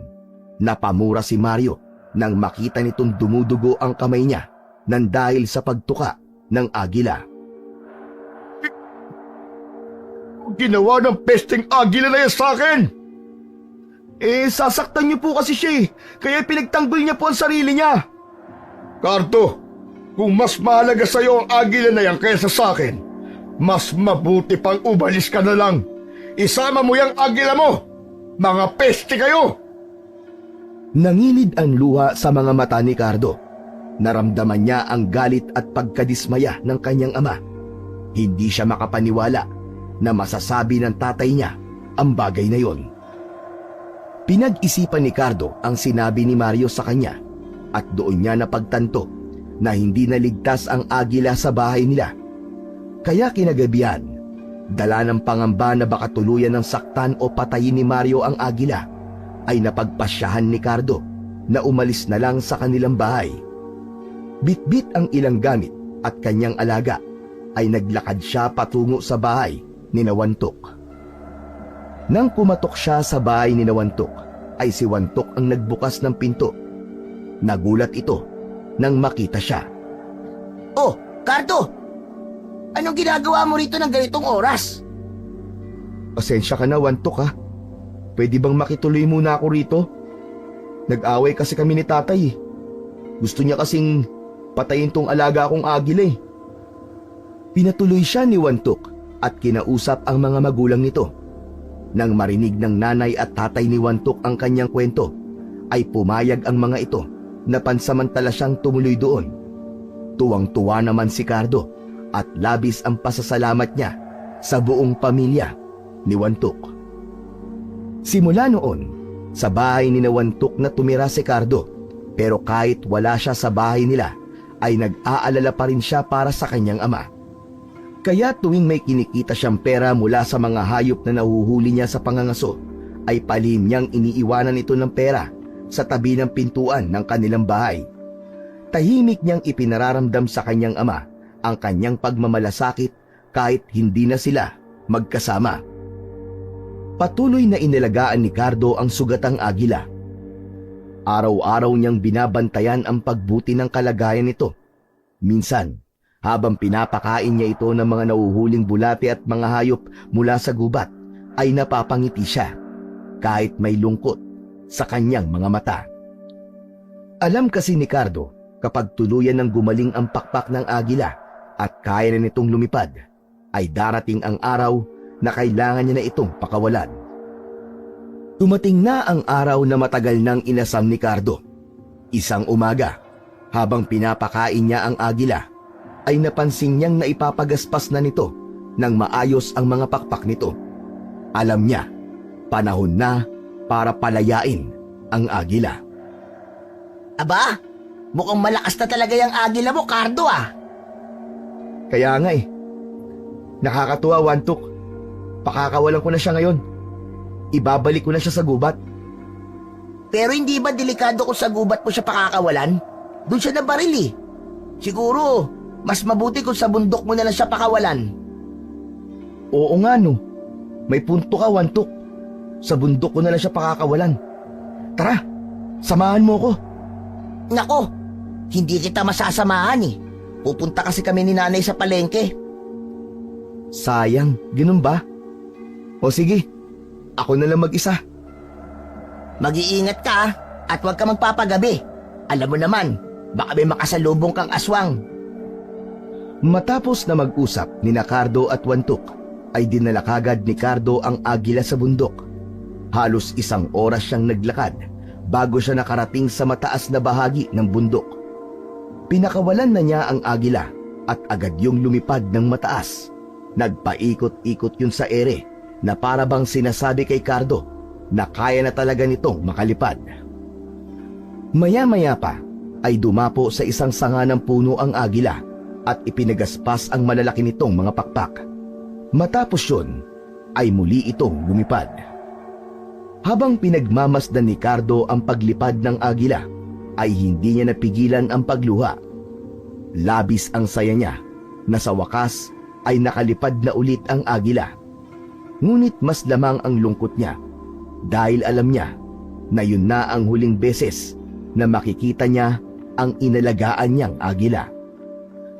Napamura si Mario nang makita nitong dumudugo ang kamay niya nang dahil sa pagtuka ng agila. Ginawa ng pesting agila na yan sa akin! Sasaktan niyo po kasi siya eh. Kaya pinagtanggol niya po ang sarili niya. Cardo, kung mas mahalaga sa'yo ang agila na yan kaysa sa akin, mas mabuti pang umalis ka na lang. Isama mo yung agila mo! Mga peste kayo! Nangilid ang luha sa mga mata ni Cardo. Naramdaman niya ang galit at pagkadismaya ng kanyang ama. Hindi siya makapaniwala na masasabi ng tatay niya ang bagay na yon. Pinag-isipan ni Cardo ang sinabi ni Mario sa kanya at doon niya napagtanto na hindi naligtas ang agila sa bahay nila. Kaya kinagabihan, dala ng pangamba na baka tuluyan ng saktan o patayin ni Mario ang agila, ay napagpasyahan ni Cardo na umalis na lang sa kanilang bahay. Bitbit ang ilang gamit at kanyang alaga ay naglakad siya patungo sa bahay ni Nawantok. Nang kumatok siya sa bahay ni Nawantok, ay si Wantok ang nagbukas ng pinto. Nagulat ito nang makita siya. Oh, Cardo! Anong ginagawa mo rito ng ganitong oras? Pasensya ka na, Wantok ha. Pwede bang makituloy muna ako rito? Nag-away kasi kami ni tatay. Gusto niya kasing patayin tong alaga kong agila eh. Pinatuloy siya ni Wantok at kinausap ang mga magulang nito. Nang marinig ng nanay at tatay ni Wantok ang kanyang kwento, ay pumayag ang mga ito na pansamantala siyang tumuloy doon. Tuwang-tuwa naman si Cardo at labis ang pasasalamat niya sa buong pamilya ni Wantok. Simula noon, sa bahay ni Wantok na tumira si Cardo, pero kahit wala siya sa bahay nila, ay nag-aalala pa rin siya para sa kanyang ama. Kaya tuwing may kinikita siyang pera mula sa mga hayop na nahuhuli niya sa pangangaso, ay palihim niyang iniiwanan ito ng pera sa tabi ng pintuan ng kanilang bahay. Tahimik niyang ipinararamdam sa kanyang ama ang kanyang pagmamalasakit kahit hindi na sila magkasama. Patuloy na inalagaan ni Cardo ang sugatang agila. Araw-araw niyang binabantayan ang pagbuti ng kalagayan nito. Minsan, habang pinapakain niya ito ng mga nahuhuling bulate at mga hayop mula sa gubat, ay napapangiti siya kahit may lungkot sa kanyang mga mata. Alam kasi ni Cardo, kapag tuluyan ng gumaling ang pakpak ng agila at kaya na nitong lumipad, ay darating ang araw na kailangan niya na itong pakawalan. Dumating na ang araw na matagal nang inasam ni Cardo. Isang umaga, habang pinapakain niya ang agila, ay napansin niyang naipapagaspas na nito ng maayos ang mga pakpak nito. Alam niya, panahon na para palayain ang agila. Aba, mukhang malakas na talaga yung agila mo, Cardo ah. Kaya nga eh. Nakakatuwa, Wantok. Pakakawalan ko na siya ngayon. Ibabalik ko na siya sa gubat. Pero hindi ba delikado kung sa gubat mo siya pakakawalan? Doon siya nabaril eh. Siguro, mas mabuti kung sa bundok mo na lang siya pakawalan. Oo nga no. May punto ka, Wantok. Sa bundok ko na lang siya pakakawalan. Tara, samahan mo ko. Nako, hindi kita masasamahan eh. Pupunta kasi kami ni nanay sa palengke. Sayang, ganun ba? O sige, ako na lang mag-isa. Mag-iingat ka ah, at huwag ka magpapagabi. Alam mo naman, baka may makasalubong kang aswang. Matapos na mag-usap ni Cardo at Wantok, ay dinala kagad ni Cardo ang agila sa bundok. Halos 1 oras siyang naglakad bago siya nakarating sa mataas na bahagi ng bundok. Pinakawalan na niya ang agila at agad yung lumipad ng mataas. Nagpaikot-ikot yun sa ere na para bang sinasabi kay Cardo na kaya na talaga nitong makalipad. Maya-maya pa ay dumapo sa isang sanga ng puno ang agila at ipinagaspas ang malalaki nitong mga pakpak. Matapos yun, ay muli itong lumipad. Habang pinagmamasdan ni Cardo ang paglipad ng agila, ay hindi niya napigilan ang pagluha. Labis ang saya niya na sa wakas ay nakalipad na ulit ang agila. Ngunit mas lamang ang lungkot niya dahil alam niya na yun na ang huling beses na makikita niya ang inalagaan niyang agila.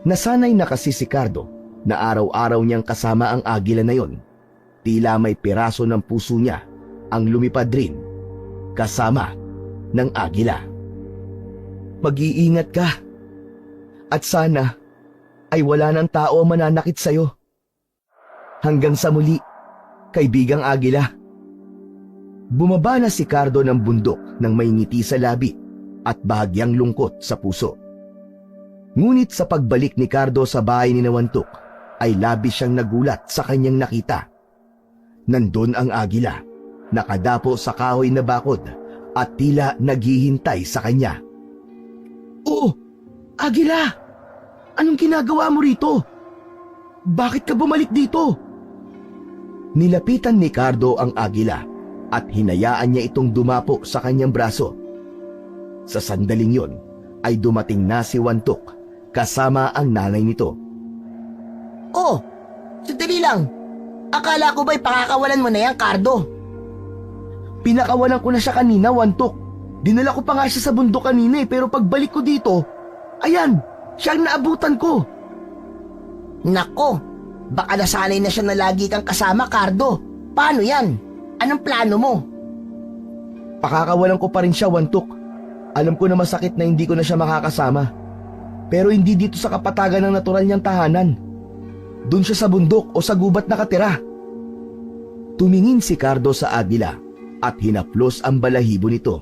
Nasanay na kasi si Cardo na araw-araw niyang kasama ang agila na yon. Tila may piraso ng puso niya ang lumipad rin kasama ng agila. Mag-iingat ka at sana ay wala ng tao ang mananakit sa'yo. Hanggang sa muli, kaibigang agila. Bumaba na si Cardo ng bundok nang may ngiti sa labi at bahagyang lungkot sa puso. Ngunit sa pagbalik ni Cardo sa bahay ni Wantok, ay labis siyang nagulat sa kanyang nakita. Nandun ang agila, nakadapo sa kahoy na bakod at tila naghihintay sa kanya. "Oh, agila! Anong ginagawa mo rito? Bakit ka bumalik dito?" Nilapitan ni Cardo ang agila at hinayaan niya itong dumapo sa kanyang braso. Sa sandaling yon ay dumating na si Wantok kasama ang nanay nito. Oh, sandali lang. Akala ko ba'y pakakawalan mo na yan, Cardo? Pinakawalan ko na siya kanina, Wantok. Dinala ko pa nga siya sa bundok kanina pero pagbalik ko dito, ayan, siya ang naabutan ko. Nako, baka nasanay na siya na lagi kang kasama, Cardo. Paano yan? Anong plano mo? Pakakawalan ko pa rin siya, Wantok. Alam ko na masakit na hindi ko na siya makakasama. Pero hindi dito sa kapatagan ng natural niyang tahanan. Doon siya sa bundok o sa gubat nakatira. Tumingin si Cardo sa agila at hinaplos ang balahibo nito.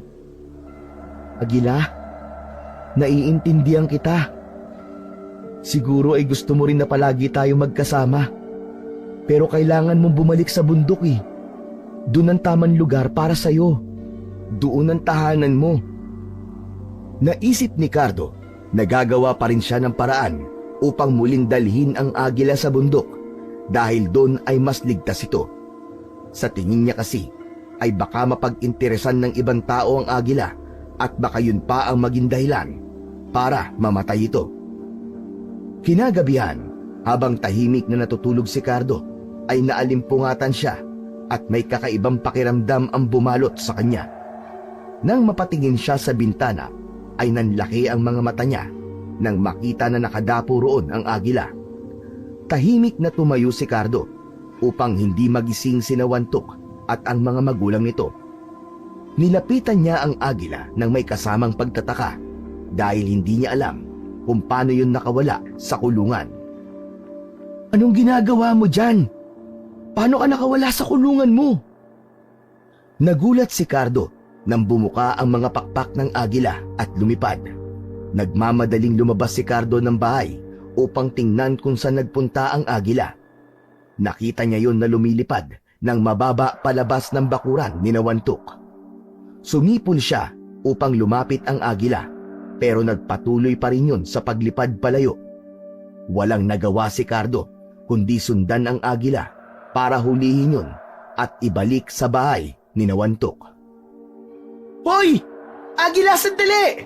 Agila, naiintindihan kita. Siguro ay gusto mo rin na palagi tayo magkasama. Pero kailangan mong bumalik sa bundok eh. Doon ang tamang lugar para sa'yo. Doon ang tahanan mo. Naisip ni Cardo na gagawa pa rin siya ng paraan upang muling dalhin ang agila sa bundok dahil doon ay mas ligtas ito. Sa tingin niya kasi ay baka mapag-interesan ng ibang tao ang agila at baka yun pa ang maging dahilan para mamatay ito. Kinagabihan, habang tahimik na natutulog si Cardo, ay naalimpungatan siya at may kakaibang pakiramdam ang bumalot sa kanya. Nang mapatingin siya sa bintana, ay nanlaki ang mga mata niya nang makita na nakadapo roon ang agila. Tahimik na tumayo si Cardo upang hindi magising sina Wantok at ang mga magulang nito. Nilapitan niya ang agila nang may kasamang pagtataka dahil hindi niya alam kung paano yun nakawala sa kulungan. Anong ginagawa mo dyan? Paano ka nakawala sa kulungan mo? Nagulat si Cardo nang bumuka ang mga pakpak ng agila at lumipad. Nagmamadaling lumabas si Cardo ng bahay upang tingnan kung saan nagpunta ang agila. Nakita niya yun na lumilipad ng mababa palabas ng bakuran ni Wantok. Sumipol siya upang lumapit ang agila pero nagpatuloy pa rin yun sa paglipad palayo. Walang nagawa si Cardo kundi sundan ang agila para hulihin yun at ibalik sa bahay ni Wantok. Hoy! Agila, sandali!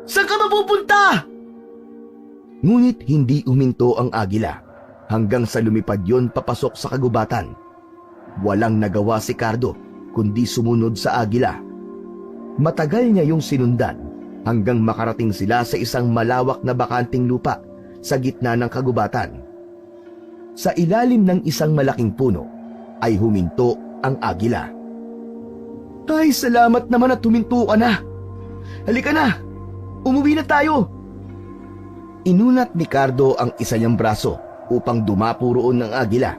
Saan ka mapupunta? Ngunit hindi uminto ang agila hanggang sa lumipad yon papasok sa kagubatan. Walang nagawa si Cardo kundi sumunod sa agila. Matagal niya yung sinundan hanggang makarating sila sa isang malawak na bakanting lupa sa gitna ng kagubatan. Sa ilalim ng isang malaking puno ay huminto ang agila. Ay, salamat naman at huminto ka na. Halika na, umuwi na tayo. Inunat ni Cardo ang isa niyang braso upang dumapo roon ng agila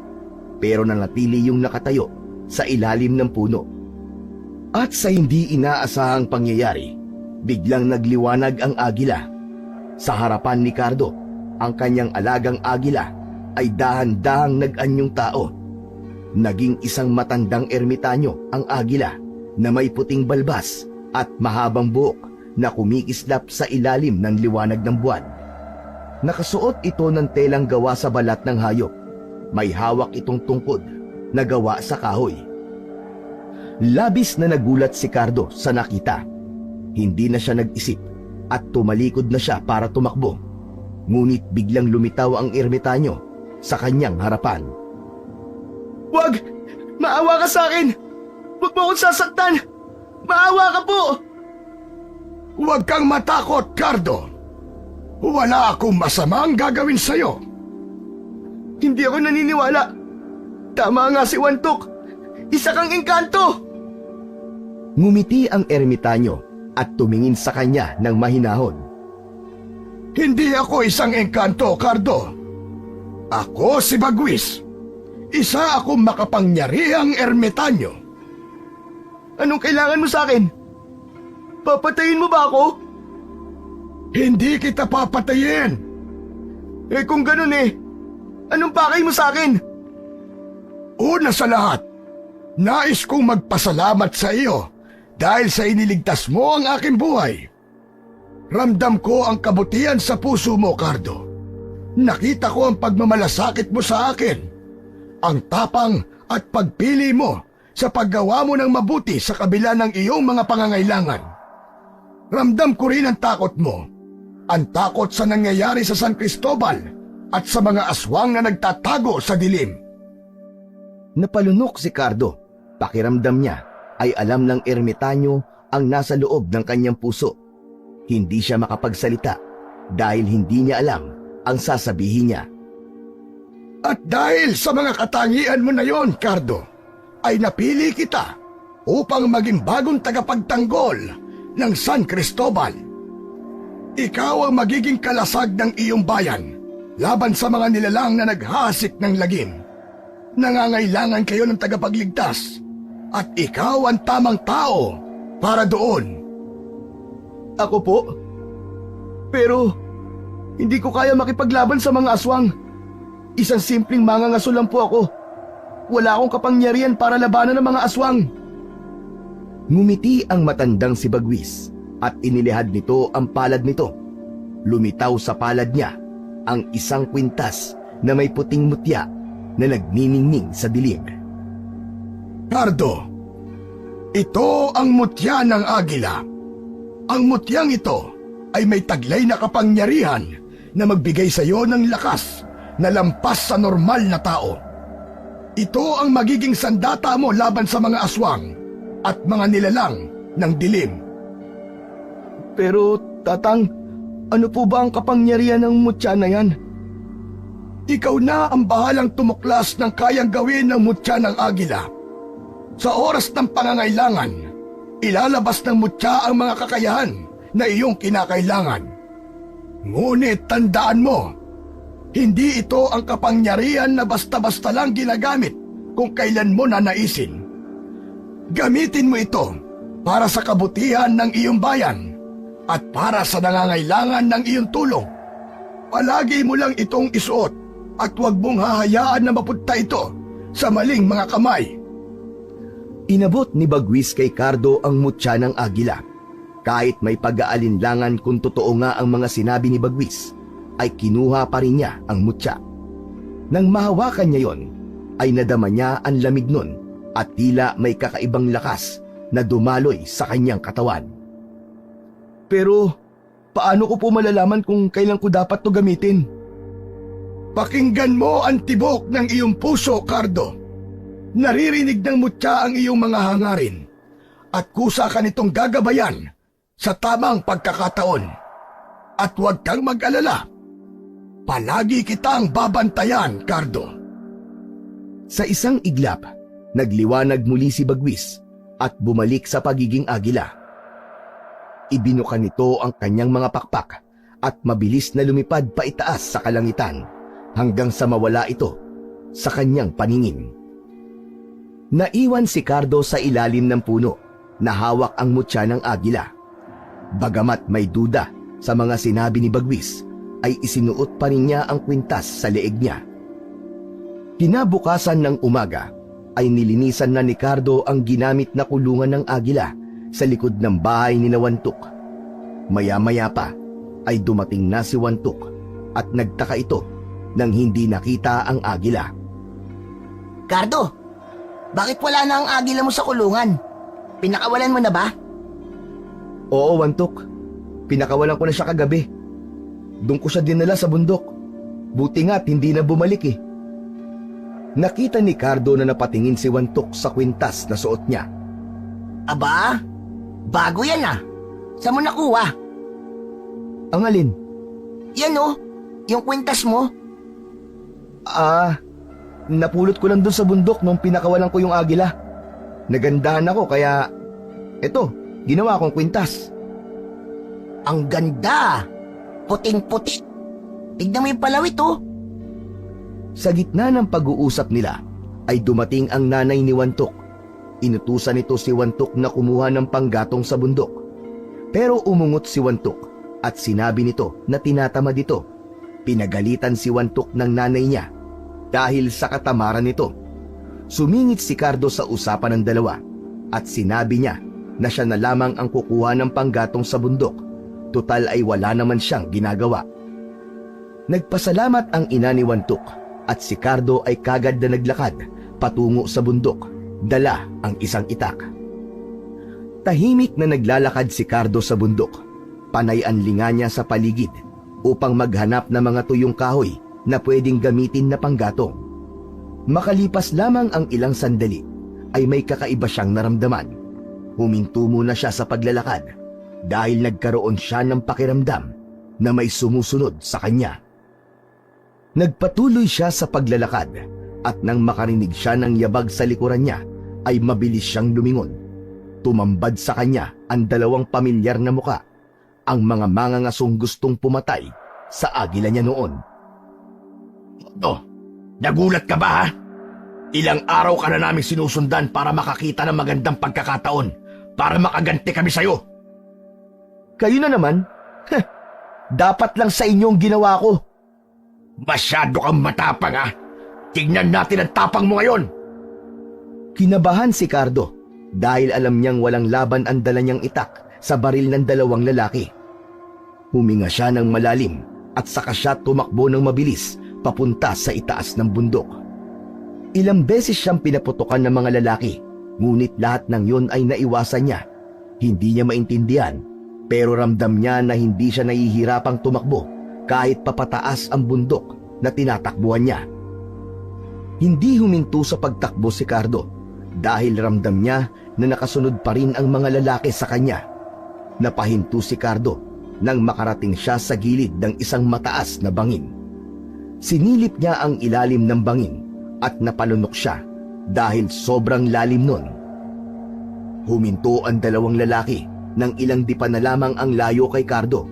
pero nanatili yung nakatayo sa ilalim ng puno. At sa hindi inaasahang pangyayari, biglang nagliwanag ang agila. Sa harapan ni Cardo, ang kanyang alagang agila ay dahan-dahang nag-anyong tao. Naging isang matandang ermitanyo ang agila na may puting balbas at mahabang buhok na kumikislap sa ilalim ng liwanag ng buwan. Nakasuot ito ng telang gawa sa balat ng hayop. May hawak itong tungkod na gawa sa kahoy. Labis na nagulat si Cardo sa nakita. Hindi na siya nag-isip at tumalikod na siya para tumakbo. Ngunit biglang lumitaw ang ermitanyo sa kanyang harapan. Wag! Maawa ka sa akin! Huwag mo akong sasaktan! Maawa ka po! Huwag kang matakot, Cardo. Wala akong masamang gagawin sa'yo. Hindi ako naniniwala. Tama nga si Wantok. Isa kang engkanto! Ngumiti ang ermitanyo at tumingin sa kanya ng mahinahon. Hindi ako isang engkanto, Cardo. Ako si Bagwis. Isa akong makapangyarihang ermitanyo. Anong kailangan mo sa akin? Papatayin mo ba ako? Hindi kita papatayin. Eh kung ganun anong pakay mo sa akin? Una sa lahat, nais kong magpasalamat sa iyo dahil sa iniligtas mo ang aking buhay. Ramdam ko ang kabutihan sa puso mo, Cardo. Nakita ko ang pagmamalasakit mo sa akin, ang tapang at pagpili mo sa paggawa mo ng mabuti sa kabila ng iyong mga pangangailangan. Ramdam ko rin ang takot mo, ang takot sa nangyayari sa San Cristobal at sa mga aswang na nagtatago sa dilim. Napalunok si Cardo. Pakiramdam niya ay alam ng ermitanyo ang nasa loob ng kanyang puso. Hindi siya makapagsalita dahil hindi niya alam ang sasabihin niya. At dahil sa mga katangian mo na yon, Cardo, ay napili kita upang maging bagong tagapagtanggol ng San Cristobal. Ikaw ang magiging kalasag ng iyong bayan laban sa mga nilalang na naghahasik ng lagim. Nangangailangan kayo ng tagapagligtas at ikaw ang tamang tao para doon. Ako po? Pero hindi ko kaya makipaglaban sa mga aswang. Isang simpleng mangangaso lang po ako. Wala akong kapangyarihan para labanan ng mga aswang. Ngumiti ang matandang si Bagwis at inilihad nito ang palad nito. Lumitaw sa palad niya ang isang kwintas na may puting mutya na nagniningning sa dilim. Cardo, ito ang mutya ng agila. Ang mutyang ito ay may taglay na kapangyarihan na magbigay sa iyo ng lakas na lampas sa normal na tao. Ito ang magiging sandata mo laban sa mga aswang at mga nilalang ng dilim. Pero, Tatang, ano po ba ang kapangyarihan ng mutya na yan? Ikaw na ang bahalang tumuklas ng kayang gawin ng mutya ng agila. Sa oras ng pangangailangan, ilalabas ng mutya ang mga kakayahan na iyong kinakailangan. Ngunit tandaan mo, hindi ito ang kapangyarihan na basta-basta lang ginagamit kung kailan mo nanaisin. Gamitin mo ito para sa kabutihan ng iyong bayan at para sa nangangailangan ng iyong tulong. Palagi mo lang itong isuot at huwag mong hahayaan na mapunta ito sa maling mga kamay. Inabot ni Bagwis kay Cardo ang mutya ng agila. Kahit may pag-aalinlangan kung totoo nga ang mga sinabi ni Bagwis, ay kinuha pa rin niya ang mutya. Nang mahawakan niya yon, ay nadama niya ang lamig nun at tila may kakaibang lakas na dumaloy sa kanyang katawan. Pero, paano ko po malalaman kung kailan ko dapat to gamitin? Pakinggan mo ang tibok ng iyong puso, Cardo. Naririnig ng mutya ang iyong mga hangarin at kusa ka nitong gagabayan sa tamang pagkakataon. At huwag kang mag-alala. Palagi kitang babantayan, Cardo. Sa isang iglap, nagliwanag muli si Bagwis at bumalik sa pagiging agila. Ibinuka nito ang kanyang mga pakpak at mabilis na lumipad paitaas sa kalangitan hanggang sa mawala ito sa kanyang paningin. Naiwan si Cardo sa ilalim ng puno na hawak ang mutya ng agila. Bagamat may duda sa mga sinabi ni Bagwis, ay isinuot pa rin niya ang kwintas sa leeg niya. Kinabukasan ng umaga ay nilinisan na ni Cardo ang ginamit na kulungan ng agila sa likod ng bahay ni Wantok. Maya-maya pa ay dumating na si Wantok at nagtaka ito nang hindi nakita ang agila. Cardo, bakit wala na ang agila mo sa kulungan? Pinakawalan mo na ba? Oo, Wantok. Pinakawalan ko na siya kagabi. Doon ko siya dinala sa bundok. Buti nga't hindi na bumalik eh. Nakita ni Cardo na napatingin si Wantok sa kwintas na suot niya. Aba, bago yan ah. Saan mo nakuha? Ang alin? Yan oh, yung kwintas mo. Napulot ko lang doon sa bundok nung pinakawalan ko yung agila. Nagandahan ako kaya, eto, ginawa kong kwintas. Ang ganda! Puting-puti. Tignan mo yung palawit oh. Sa gitna ng pag-uusap nila ay dumating ang nanay ni Wantok. Inutusan nito si Wantok na kumuha ng panggatong sa bundok. Pero umungot si Wantok at sinabi nito na tinatamad ito. Pinagalitan si Wantok ng nanay niya dahil sa katamaran nito. Sumingit si Cardo sa usapan ng dalawa at sinabi niya na siya na lamang ang kukuha ng panggatong sa bundok. Tutal ay wala naman siyang ginagawa. Nagpasalamat ang ina ni Wantok at si Cardo ay kagad na naglakad patungo sa bundok, dala ang isang itak. Tahimik na naglalakad si Cardo sa bundok. Panay ang linga niya sa paligid upang maghanap ng mga tuyong kahoy na pwedeng gamitin na panggatong. Makalipas lamang ang ilang sandali ay may kakaiba siyang naramdaman. Huminto muna siya sa paglalakad dahil nagkaroon siya ng pakiramdam na may sumusunod sa kanya. Nagpatuloy siya sa paglalakad at nang makarinig siya ng yabag sa likuran niya ay mabilis siyang lumingon. Tumambad sa kanya ang dalawang pamilyar na muka, ang mga mangangasong gustong pumatay sa agila niya noon. Oh, nagulat ka ba ha? Ilang araw ka na naming sinusundan para makakita ng magandang pagkakataon para makaganti kami sa'yo. Kayo na naman? Heh, dapat lang sa inyong ginawa ko. Masyado kang matapang ha. Tignan natin ang tapang mo ngayon. Kinabahan si Cardo dahil alam niyang walang laban ang dala niyang itak sa baril ng dalawang lalaki. Huminga siya ng malalim at saka siya tumakbo ng mabilis papunta sa itaas ng bundok. Ilang beses siyang pinaputukan ng mga lalaki, ngunit lahat ng yun ay naiwasan niya. Hindi niya maintindihan, pero ramdam niya na hindi siya nahihirapang tumakbo kahit papataas ang bundok na tinatakbuhan niya. Hindi huminto sa pagtakbo si Cardo dahil ramdam niya na nakasunod pa rin ang mga lalaki sa kanya. Napahinto si Cardo nang makarating siya sa gilid ng isang mataas na bangin. Sinilip niya ang ilalim ng bangin at napalunok siya dahil sobrang lalim nun. Huminto ang dalawang lalaki nang ilang di pa na lamang ang layo kay Cardo.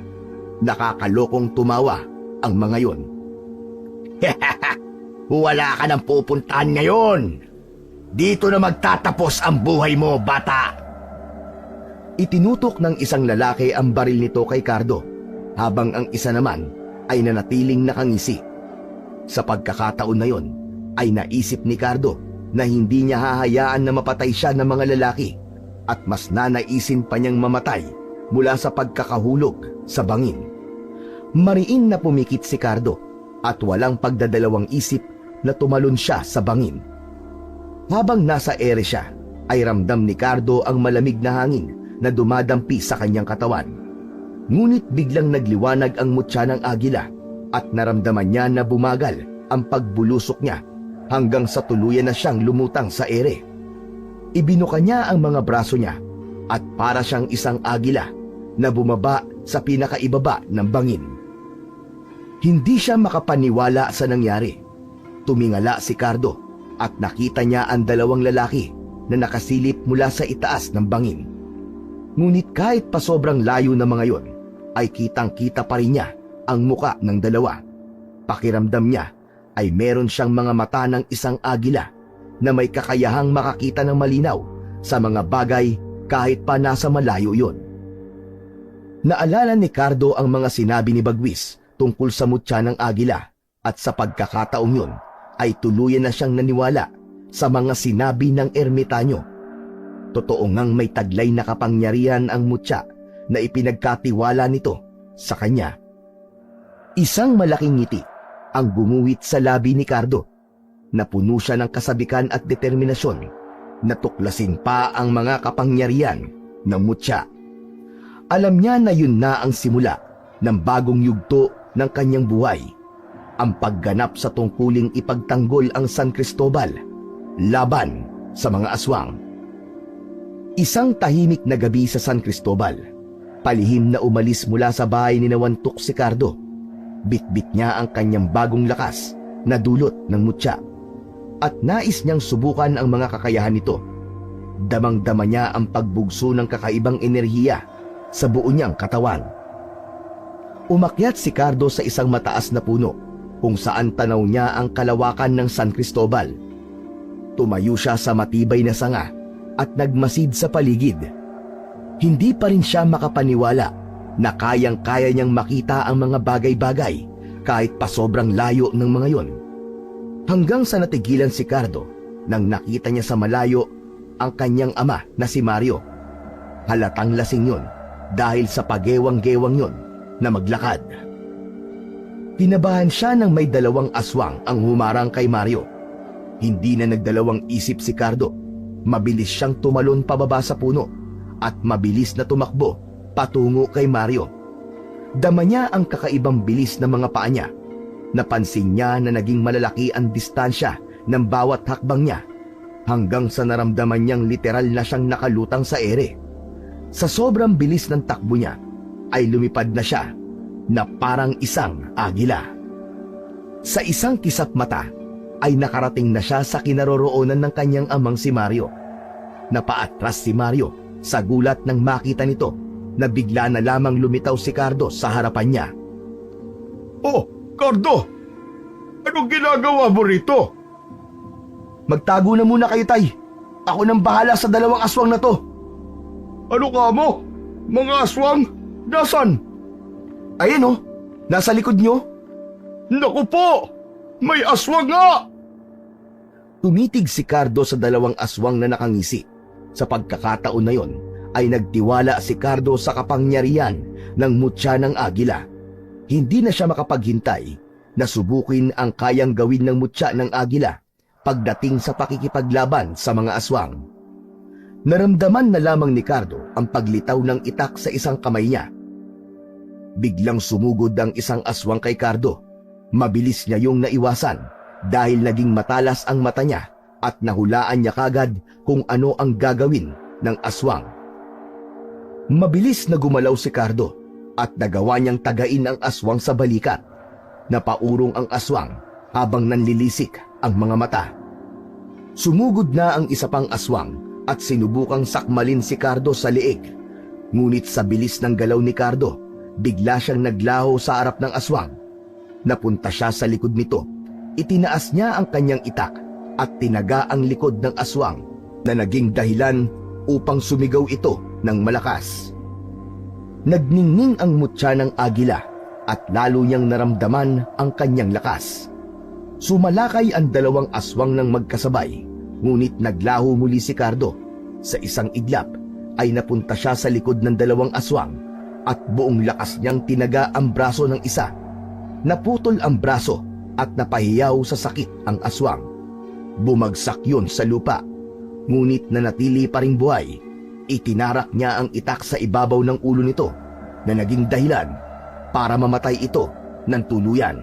Nakakalokong tumawa ang mga yon. Wala ka nang pupuntahan ngayon. Dito na magtatapos ang buhay mo, bata. Itinutok ng isang lalaki ang baril nito kay Cardo, habang ang isa naman ay nanatiling nakangisi. Sa pagkakataon na yon, ay naisip ni Cardo na hindi niya hahayaan na mapatay siya ng mga lalaki at mas nanaisin pa niyang mamatay mula sa pagkakahulog sa bangin. Mariin na pumikit si Cardo at walang pagdadalawang isip na tumalon siya sa bangin. Habang nasa ere siya, ay ramdam ni Cardo ang malamig na hangin na dumadampi sa kanyang katawan. Ngunit biglang nagliwanag ang mutya ng agila at naramdaman niya na bumagal ang pagbulusok niya hanggang sa tuluyan na siyang lumutang sa ere. Ibinuka niya ang mga braso niya at para siyang isang agila na bumaba sa pinakaibaba ng bangin. Hindi siya makapaniwala sa nangyari. Tumingala si Cardo at nakita niya ang dalawang lalaki na nakasilip mula sa itaas ng bangin. Ngunit kahit pa sobrang layo na mga yon, ay kitang-kita pa rin niya ang muka ng dalawa. Pakiramdam niya ay meron siyang mga mata ng isang agila na may kakayahang makakita ng malinaw sa mga bagay kahit pa nasa malayo yon. Naalala ni Cardo ang mga sinabi ni Bagwis tungkol sa mutya ng agila at sa pagkakataong yon ay tuluyan na siyang naniwala sa mga sinabi ng ermitanyo. Totoo ngang may taglay na kapangyarihan ang mutya na ipinagkatiwala nito sa kanya. Isang malaking ngiti ang gumuhit sa labi ni Cardo. Napuno siya ng kasabikan at determinasyon na tuklasin pa ang mga kapangyarihan ng mutya. Alam niya na yun na ang simula ng bagong yugto ng kanyang buhay. Ang pagganap sa tungkuling ipagtanggol ang San Cristobal laban sa mga aswang. Isang tahimik na gabi sa San Cristobal, palihim na umalis mula sa bahay ni Nawantok si Cardo. Bitbit niya ang kanyang bagong lakas na dulot ng mutya at nais niyang subukan ang mga kakayahan nito. Damang-dama niya ang pagbugso ng kakaibang enerhiya sa buo niyang katawan. Umakyat si Cardo sa isang mataas na puno kung saan tanaw niya ang kalawakan ng San Cristobal. Tumayo siya sa matibay na sanga at nagmasid sa paligid. Hindi pa rin siya makapaniwala na kayang-kaya niyang makita ang mga bagay-bagay kahit pa sobrang layo ng mga yon. Hanggang sa natigilan si Cardo nang nakita niya sa malayo ang kanyang ama na si Mario. Halatang lasing yon dahil sa pagewang-gewang yon na maglakad. Kinabahan siya nang may dalawang aswang ang humarang kay Mario. Hindi na nagdalawang isip si Cardo. Mabilis siyang tumalon pababa sa puno at mabilis na tumakbo patungo kay Mario. Dama niya ang kakaibang bilis ng mga paa niya. Napansin niya na naging malalaki ang distansya ng bawat hakbang niya hanggang sa naramdaman niyang literal na siyang nakalutang sa ere. Sa sobrang bilis ng takbo niya, ay lumipad na siya na parang isang agila. Sa isang kisap mata, ay nakarating na siya sa kinaroroonan ng kanyang amang si Mario. Napaatras si Mario sa gulat nang makita nito na bigla na lamang lumitaw si Cardo sa harapan niya. Oh, Cardo! Anong ginagawa mo rito? Magtago na muna kayo, Tay. Ako nang bahala sa dalawang aswang na to. Ano ka mo? Mga aswang? Nasaan? Ayan oh, nasa likod niyo. Naku po! May aswang nga! Tumitig si Cardo sa dalawang aswang na nakangisi. Sa pagkakataon na yon, ay nagtiwala si Cardo sa kapangyarihan ng mutya ng agila. Hindi na siya makapaghintay na subukin ang kayang gawin ng mutya ng agila pagdating sa pakikipaglaban sa mga aswang. Naramdaman na lamang ni Cardo ang paglitaw ng itak sa isang kamay niya. Biglang sumugod ang isang aswang kay Cardo. Mabilis niya yung naiwasan dahil naging matalas ang mata niya at nahulaan niya kagad kung ano ang gagawin ng aswang. Mabilis na gumalaw si Cardo at nagawa niyang tagain ang aswang sa balikat. Napaurong ang aswang habang nanlilisik ang mga mata. Sumugod na ang isa pang aswang at sinubukang sakmalin si Cardo sa leeg. Ngunit sa bilis ng galaw ni Cardo, bigla siyang naglaho sa harap ng aswang. Napunta siya sa likod nito. Itinaas niya ang kanyang itak at tinaga ang likod ng aswang na naging dahilan upang sumigaw ito ng malakas. Nagningning ang mutya ng agila at lalo niyang naramdaman ang kanyang lakas. Sumalakay ang dalawang aswang ng magkasabay, ngunit naglaho muli si Cardo. Sa isang iglap ay napunta siya sa likod ng dalawang aswang at buong lakas niyang tinaga ang braso ng isa. Naputol ang braso at napahiyaw sa sakit ang aswang. Bumagsak yun sa lupa, ngunit nanatili pa ring buhay. Itinarak niya ang itak sa ibabaw ng ulo nito na naging dahilan para mamatay ito ng tuluyan.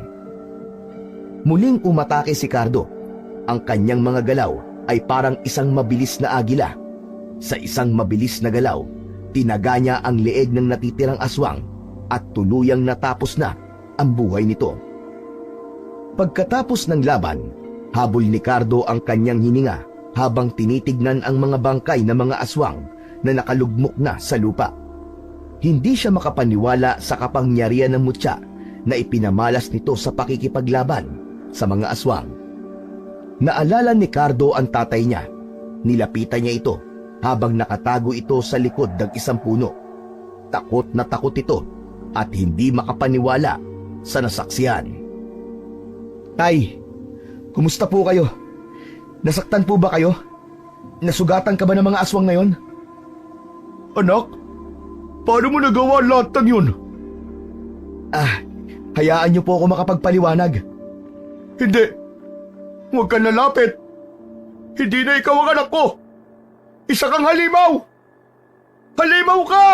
Muling umatake si Cardo. Ang kanyang mga galaw ay parang isang mabilis na agila. Sa isang mabilis na galaw, tinaga niya ang leeg ng natitirang aswang at tuluyang natapos na ang buhay nito. Pagkatapos ng laban, habol ni Cardo ang kanyang hininga habang tinitignan ang mga bangkay ng mga aswang na nakalugmok na sa lupa. Hindi siya makapaniwala sa kapangyarihan ng mutya na ipinamalas nito sa pakikipaglaban sa mga aswang. Naalala ni Cardo ang tatay niya. Nilapitan niya ito habang nakatago ito sa likod ng isang puno. Takot na takot ito at hindi makapaniwala sa nasaksihan. Tay, kumusta po kayo? Nasaktan po ba kayo? Nasugatan ka ba ng mga aswang na yon? Anak, paano mo nagawa lahat ng yun? Hayaan niyo po ako makapagpaliwanag. Hindi. Huwag kang lalapit. Hindi na ikaw ang anak ko. Isa kang halimaw. Halimaw ka!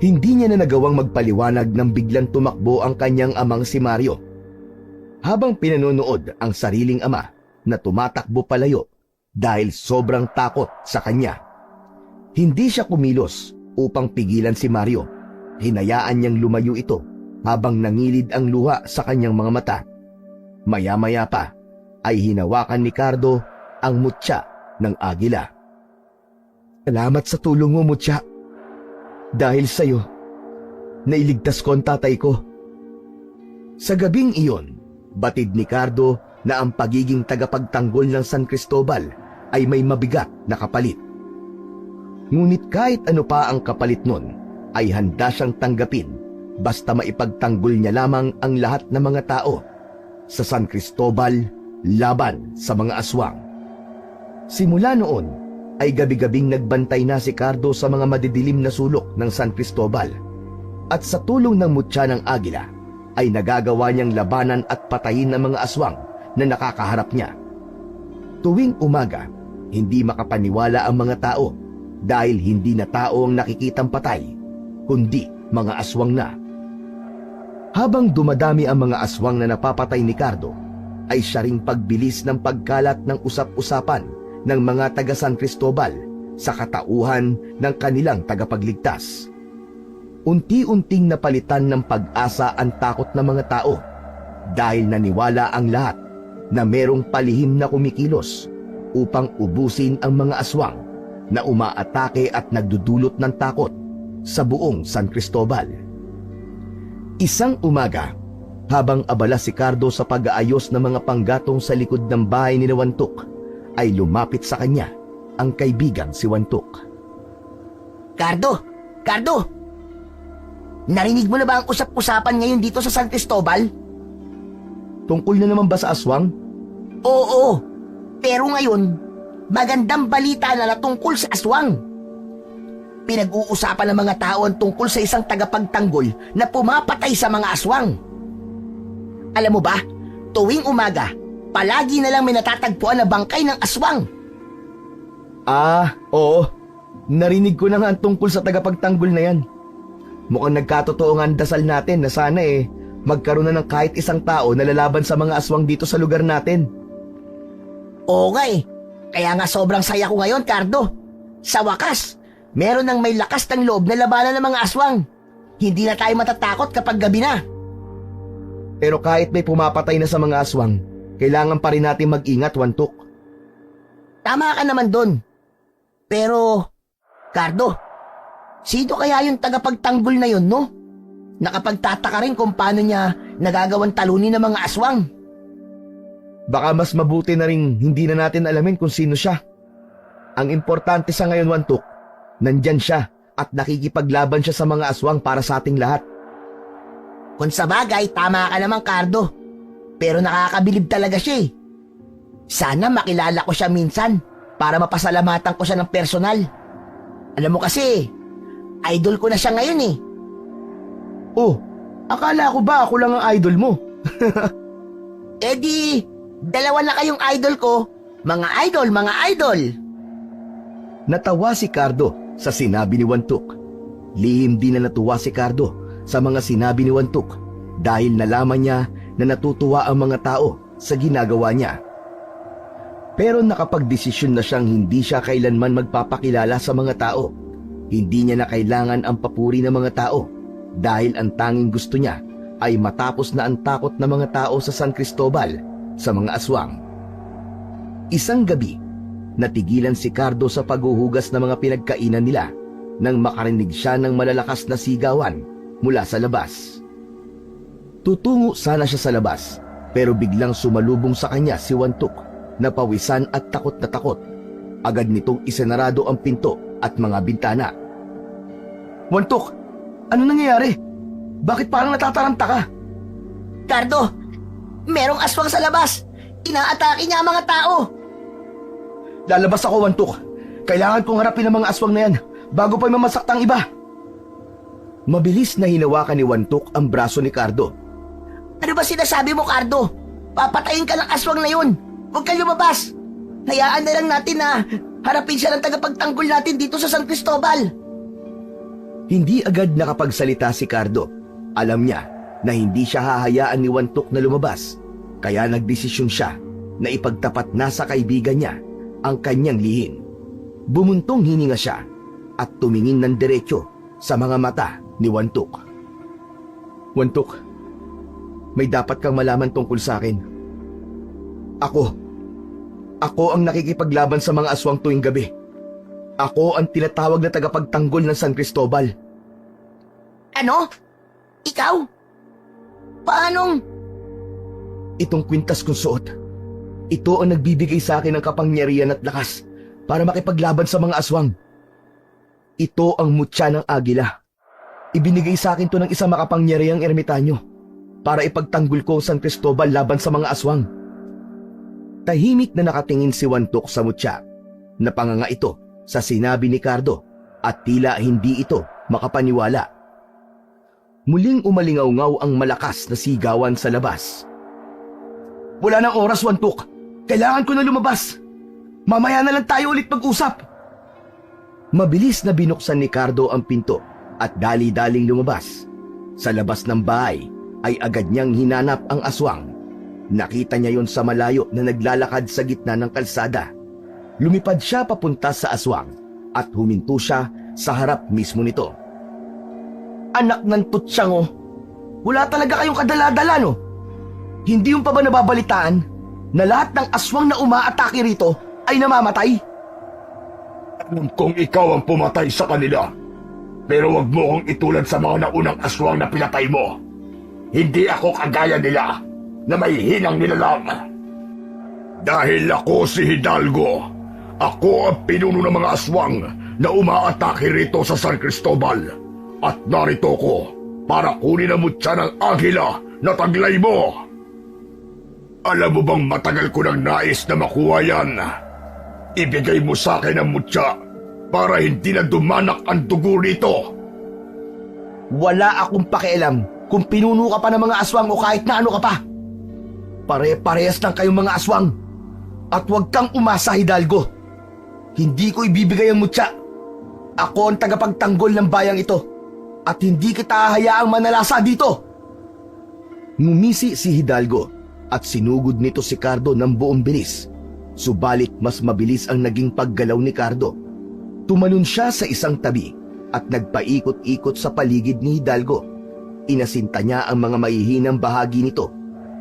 Hindi niya na nagawang magpaliwanag nang biglang tumakbo ang kanyang amang si Mario. Habang pinanonood ang sariling ama na tumatakbo palayo dahil sobrang takot sa kanya. Hindi siya kumilos upang pigilan si Mario. Hinayaan niyang lumayo ito habang nangilid ang luha sa kanyang mga mata. Maya-maya pa ay hinawakan ni Cardo ang mutya ng agila. Salamat sa tulong mo, mutya. Dahil sa'yo, nailigtas ko ang tatay ko. Sa gabing iyon, batid ni Cardo na ang pagiging tagapagtanggol ng San Cristobal ay may mabigat na kapalit. Ngunit kahit ano pa ang kapalit nun, ay handa siyang tanggapin basta maipagtanggol niya lamang ang lahat ng mga tao sa San Cristobal laban sa mga aswang. Simula noon, ay gabi-gabing nagbantay na si Cardo sa mga madidilim na sulok ng San Cristobal. At sa tulong ng mutya ng agila, ay nagagawa niyang labanan at patayin ang mga aswang na nakakaharap niya. Tuwing umaga, hindi makapaniwala ang mga tao dahil hindi na tao ang nakikitang patay, kundi mga aswang na. Habang dumadami ang mga aswang na napapatay ni Cardo, ay siya ring pagbilis ng pagkalat ng usap-usapan ng mga taga San Cristobal sa katauhan ng kanilang tagapagligtas. Unti-unting napalitan ng pag-asa ang takot ng mga tao dahil naniwala ang lahat na merong palihim na kumikilos upang ubusin ang mga aswang na umaatake at nagdudulot ng takot sa buong San Cristobal. Isang umaga, habang abala si Cardo sa pag-aayos ng mga panggatong sa likod ng bahay ni Wantok, ay lumapit sa kanya ang kaibigang si Wantok. Cardo! Cardo! Narinig mo na ba ang usap-usapan ngayon dito sa San Cristobal? Tungkol na naman ba sa aswang? Oo, pero ngayon, magandang balita na tungkol sa aswang. Pinag-uusapan ng mga tao ang tungkol sa isang tagapagtanggol na pumapatay sa mga aswang. Alam mo ba, tuwing umaga, palagi na lang may natatagpuan na bangkay ng aswang. Oo. Narinig ko na nga ang tungkol sa tagapagtanggol na yan. Mukhang nagkatotoo nga ang dasal natin na sana magkaroon na ng kahit isang tao na lalaban sa mga aswang dito sa lugar natin. Oo nga Kaya nga sobrang saya ko ngayon, Cardo. Sa wakas, meron nang may lakas ng loob na labanan ng mga aswang. Hindi na tayo matatakot kapag gabi na. Pero kahit may pumapatay na sa mga aswang, kailangan pa rin natin mag-ingat, Wantok. Tama ka naman doon. Pero, Cardo, sino kaya yung tagapagtanggol na yun, no? Nakapagtataka rin kung paano niya nagagawang talunin ng mga aswang. Baka mas mabuti na rin hindi na natin alamin kung sino siya. Ang importante sa ngayon, Wantok, nandyan siya at nakikipaglaban siya sa mga aswang para sa ating lahat. Kung sa bagay, tama ka naman, Cardo. Pero nakakabilib talaga siya Sana makilala ko siya minsan para mapasalamatan ko siya ng personal. Alam mo kasi, idol ko na siya ngayon Oh, akala ko ba ako lang ang idol mo? Di, dalawa na kayong idol ko. Mga idol. Natawa si Cardo sa sinabi ni Wantok. Lihim din na natuwa si Cardo sa mga sinabi ni Wantok dahil nalaman niya na natutuwa ang mga tao sa ginagawa niya. Pero nakapagdesisyon na siyang hindi siya kailanman magpapakilala sa mga tao. Hindi niya na kailangan ang papuri ng mga tao dahil ang tanging gusto niya ay matapos na ang takot ng mga tao sa San Cristobal sa mga aswang. Isang gabi, natigilan si Cardo sa paghuhugas ng mga pinagkainan nila nang makarinig siya ng malalakas na sigawan mula sa labas. Tutungo sana siya sa labas pero biglang sumalubong sa kanya si Wantok na pawisan at takot na takot. Agad nitong isenarado ang pinto at mga bintana. Wantok, ano nangyayari? Bakit parang natataranta ka? Cardo, merong aswang sa labas. Inaatake niya ang mga tao. Lalabas ako, Wantok. Kailangan kong harapin ang mga aswang na yan bago pa mamasaktang iba. Mabilis na hinawakan ni Wantok ang braso ni Cardo. Ano ba sinasabi mo, Cardo? Papatayin ka ng aswang na yun. Huwag kang lumabas. Hayaan na lang natin na harapin siya ng tagapagtanggol natin dito sa San Cristobal. Hindi agad nakapagsalita si Cardo. Alam niya na hindi siya hahayaan ni Wantok na lumabas, kaya nagdesisyon siya na ipagtapat na sa kaibigan niya ang kanyang lihim. Bumuntong hininga siya at tumingin ng diretso sa mga mata ni Wantok. Wantok, may dapat kang malaman tungkol sa akin. Ako ang nakikipaglaban sa mga aswang tuwing gabi. Ako ang tinatawag na tagapagtanggol ng San Cristobal. Ano? Ikaw? Paanong? Itong kwintas kong suot, ito ang nagbibigay sa akin ng kapangyarihan at lakas para makipaglaban sa mga aswang. Ito ang mutya ng agila. Ibinigay sa akin to ng isang makapangyarihang ermitanyo para ipagtanggol ko ang San Cristobal laban sa mga aswang. Tahimik na nakatingin si Wantok sa mutya. Napanganga ito sa sinabi ni Cardo at tila hindi ito makapaniwala. Muling umalingaw-ngaw ang malakas na sigawan sa labas. Wala nang oras, Wantok. Kailangan ko na lumabas. Mamaya na lang tayo ulit mag-usap. Mabilis na binuksan ni Cardo ang pinto at dali-daling lumabas. Sa labas ng bahay ay agad niyang hinanap ang aswang. Nakita niya yon sa malayo na naglalakad sa gitna ng kalsada. Lumipad siya papunta sa aswang at huminto siya sa harap mismo nito. Anak ng tutsyang, wala talaga kayong kadala-dala, no? Hindi yung pa ba nababalitaan na lahat ng aswang na umaatake rito ay namamatay? Alam kong ikaw ang pumatay sa kanila. Pero wag mo kong itulad sa mga naunang aswang na pinatay mo. Hindi ako kagaya nila na may hinang nilalang. Dahil ako si Hidalgo, ako ang pinuno ng mga aswang na umaatake rito sa San Cristobal. At narito ko para kunin ang mutya ng agila na taglay mo. Alam mo bang matagal ko nang nais na makuha yan? Ibigay mo sa akin ang mutya para hindi na dumanak ang dugo rito. Wala akong pakialam kung pinuno ka pa ng mga aswang o kahit na ano ka pa. Pare-parehas lang kayong mga aswang. At huwag kang umasa, Hidalgo. Hindi ko ibibigay ang mutya. Ako ang tagapagtanggol ng bayang ito. At hindi kita hayaang manalasa dito. Ngumisi si Hidalgo at sinugod nito si Cardo ng buong bilis. Subalit mas mabilis ang naging paggalaw ni Cardo. Tumalon siya sa isang tabi at nagpaikot-ikot sa paligid ni Hidalgo. Inasinta niya ang mga mahihinang bahagi nito.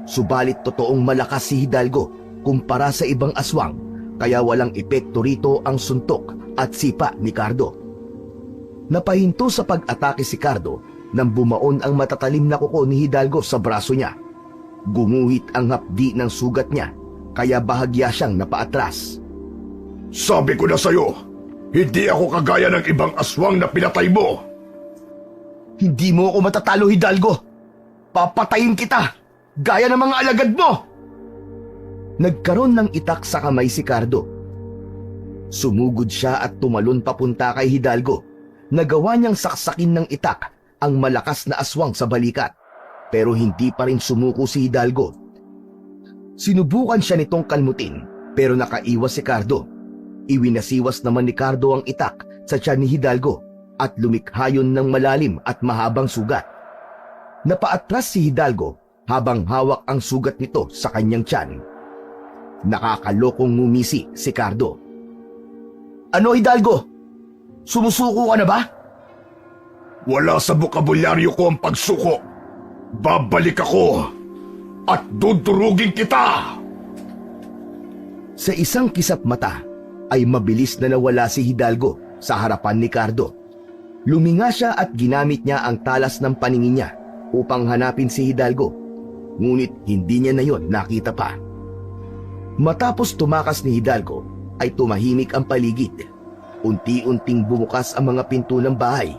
Subalit totoong malakas si Hidalgo kumpara sa ibang aswang, kaya walang epekto rito ang suntok at sipa ni Cardo. Napahinto sa pag-atake si Cardo nang bumaon ang matatalim na kuko ni Hidalgo sa braso niya. Gumuhit ang hapdi ng sugat niya, kaya bahagya siyang napaatras. Sabi ko na sa'yo, hindi ako kagaya ng ibang aswang na pinatay mo. Hindi mo ako matatalo, Hidalgo. Papatayin kita, gaya ng mga alagad mo. Nagkaroon ng itak sa kamay si Cardo. Sumugod siya at tumalon papunta kay Hidalgo. Nagawa niyang saksakin ng itak ang malakas na aswang sa balikat, pero hindi pa rin sumuko si Hidalgo. Sinubukan siya nitong kalmutin, pero nakaiwas si Cardo. Iwinasiwas naman ni Cardo ang itak sa tiyan ni Hidalgo at lumikha yun ng malalim at mahabang sugat. Napaatras si Hidalgo habang hawak ang sugat nito sa kanyang tiyan. Nakakalokong ngumisi si Cardo. Ano, Hidalgo? Sumusuko ka na ba? Wala sa bokabularyo ko ang pagsuko. Babalik ako at dudurugin kita. Sa isang kisap mata ay mabilis na nawala si Hidalgo sa harapan ni Cardo. Luminga siya at ginamit niya ang talas ng paningin niya upang hanapin si Hidalgo. Ngunit hindi niya na yon nakita pa. Matapos tumakas ni Hidalgo ay tumahimik ang paligid. Unti-unting bumukas ang mga pinto ng bahay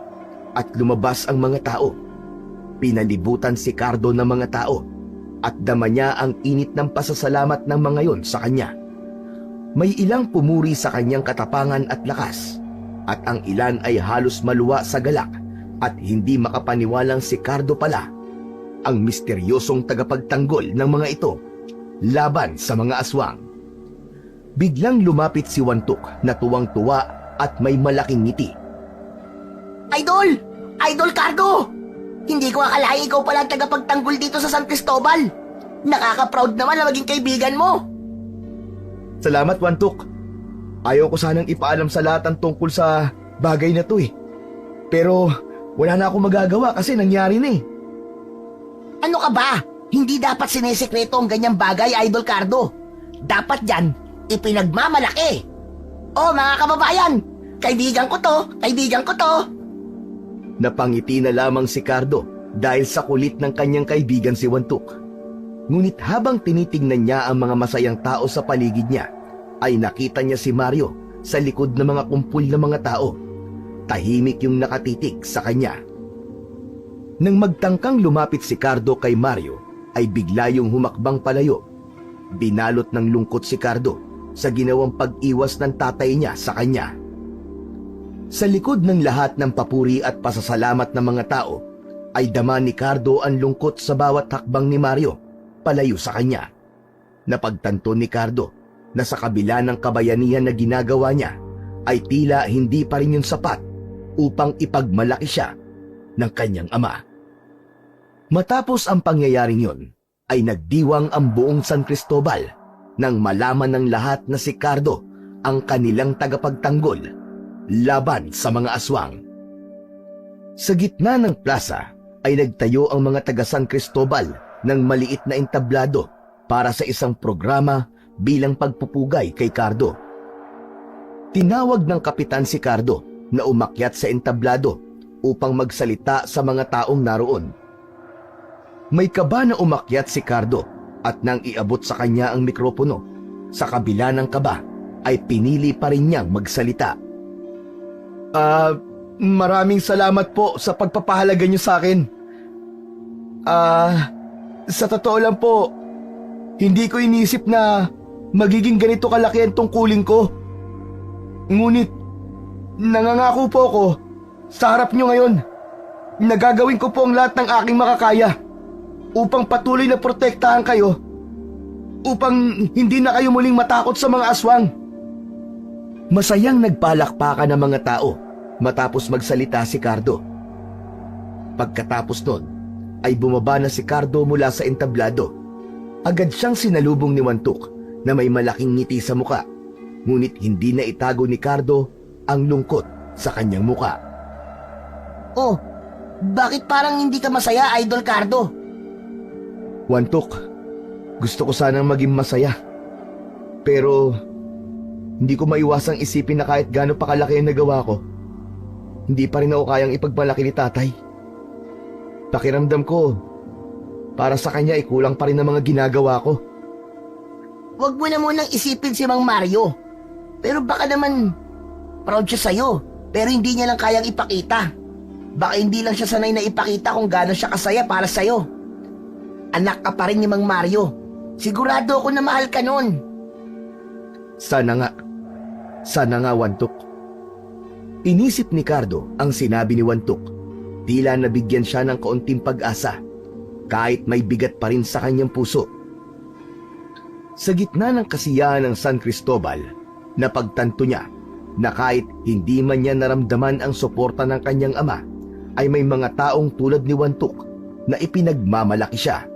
at lumabas ang mga tao. Pinalibutan si Cardo ng mga tao at dama niya ang init ng pasasalamat ng mga yon sa kanya. May ilang pumuri sa kanyang katapangan at lakas, at ang ilan ay halos maluwa sa galak at hindi makapaniwalang si Cardo pala ang misteryosong tagapagtanggol ng mga ito laban sa mga aswang. Biglang lumapit si Wantok na tuwang-tuwa at may malaking ngiti. Idol! Idol Cardo! Hindi ko akalain ikaw pala ang tagapagtanggol dito sa San Cristobal. Nakaka-proud naman na maging kaibigan mo. Salamat, Wantok. Ayaw ko sanang ipaalam sa lahat ang tungkol sa bagay na to eh. Pero wala na akong magagawa kasi nangyari na eh. Ano ka ba? Hindi dapat sinesekreto ang ganyang bagay, Idol Cardo. Dapat yan, ipinagmamalaki. Oh, mga kababayan! Kaibigan ko to! Kaibigan ko to! Napangiti na lamang si Cardo dahil sa kulit ng kanyang kaibigan si Wantok. Ngunit habang tinitingnan niya ang mga masayang tao sa paligid niya, ay nakita niya si Mario sa likod ng mga kumpul ng mga tao. Tahimik yung nakatitig sa kanya. Nang magtangkang lumapit si Cardo kay Mario, ay bigla yung humakbang palayo. Binalot ng lungkot si Cardo sa ginawang pag-iwas ng tatay niya sa kanya. Sa likod ng lahat ng papuri at pasasalamat ng mga tao, ay dama ni Cardo ang lungkot sa bawat hakbang ni Mario palayo sa kanya. Napagtanto ni Cardo na sa kabila ng kabayanihan na ginagawa niya, ay tila hindi pa rin yun sapat upang ipagmalaki siya ng kanyang ama. Matapos ang pangyayaring yun, ay nagdiwang ang buong San Cristobal nang malaman ng lahat na si Cardo ang kanilang tagapagtanggol laban sa mga aswang. Sa gitna ng plaza ay nagtayo ang mga taga San Cristobal ng maliit na entablado para sa isang programa bilang pagpupugay kay Cardo. Tinawag ng kapitan si Cardo na umakyat sa entablado upang magsalita sa mga taong naroon. May kaba na umakyat si Cardo at nang iabot sa kanya ang mikropono, sa kabila ng kaba ay pinili pa rin niyang magsalita. Maraming salamat po sa pagpapahalaga niyo sa akin. Sa totoo lang po, hindi ko inisip na magiging ganito kalaki ang tungkulin ko. Ngunit, nangangako po ako sa harap niyo ngayon na gagawin ko po ang lahat ng aking makakaya upang patuloy na protektahan kayo, upang hindi na kayo muling matakot sa mga aswang. Masayang nagpalakpakan ng mga tao matapos magsalita si Cardo. Pagkatapos nun, ay bumaba na si Cardo mula sa entablado. Agad siyang sinalubong ni Wantok na may malaking ngiti sa muka, ngunit hindi na itago ni Cardo ang lungkot sa kanyang muka. Oh, bakit parang hindi ka masaya, Idol Cardo? Wantok, gusto ko sanang maging masaya. Pero, hindi ko maiwasang isipin na kahit gaano pa kalaki ang nagawa ko, hindi pa rin ako kayang ipagmalaki ni tatay. Pakiramdam ko, para sa kanya ay kulang pa rin ang mga ginagawa ko. Huwag mo na munang isipin si Mang Mario. Pero baka naman, proud siya sa'yo, pero hindi niya lang kayang ipakita. Baka hindi lang siya sanay na ipakita kung gaano siya kasaya para sa'yo. Anak ka pa rin ni Mang Mario. Sigurado ako na mahal ka nun. Sana nga. Sana nga, Wantok. Inisip ni Cardo ang sinabi ni Wantok. Tila nabigyan siya ng kaunting pag-asa, kahit may bigat pa rin sa kanyang puso. Sa gitna ng kasiyahan ng San Cristobal, napagtanto niya na kahit hindi man niya naramdaman ang suporta ng kanyang ama, ay may mga taong tulad ni Wantok na ipinagmamalaki siya.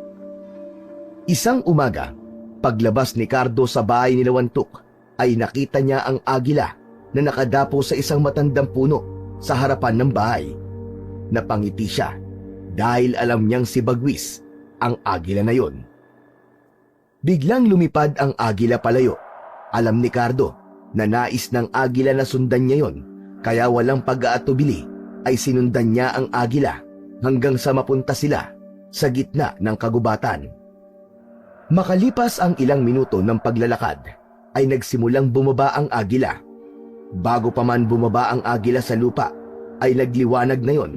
Isang umaga, paglabas ni Cardo sa bahay ni Wantok, ay nakita niya ang agila na nakadapo sa isang matandang puno sa harapan ng bahay. Napangiti siya dahil alam niyang si Bagwis ang agila na yon. Biglang lumipad ang agila palayo. Alam ni Cardo na nais ng agila na sundan niya yon, kaya walang pag-aatubili ay sinundan niya ang agila hanggang sa mapunta sila sa gitna ng kagubatan. Makalipas ang ilang minuto ng paglalakad, ay nagsimulang bumaba ang agila. Bago pa man bumaba ang agila sa lupa, ay nagliwanag na yon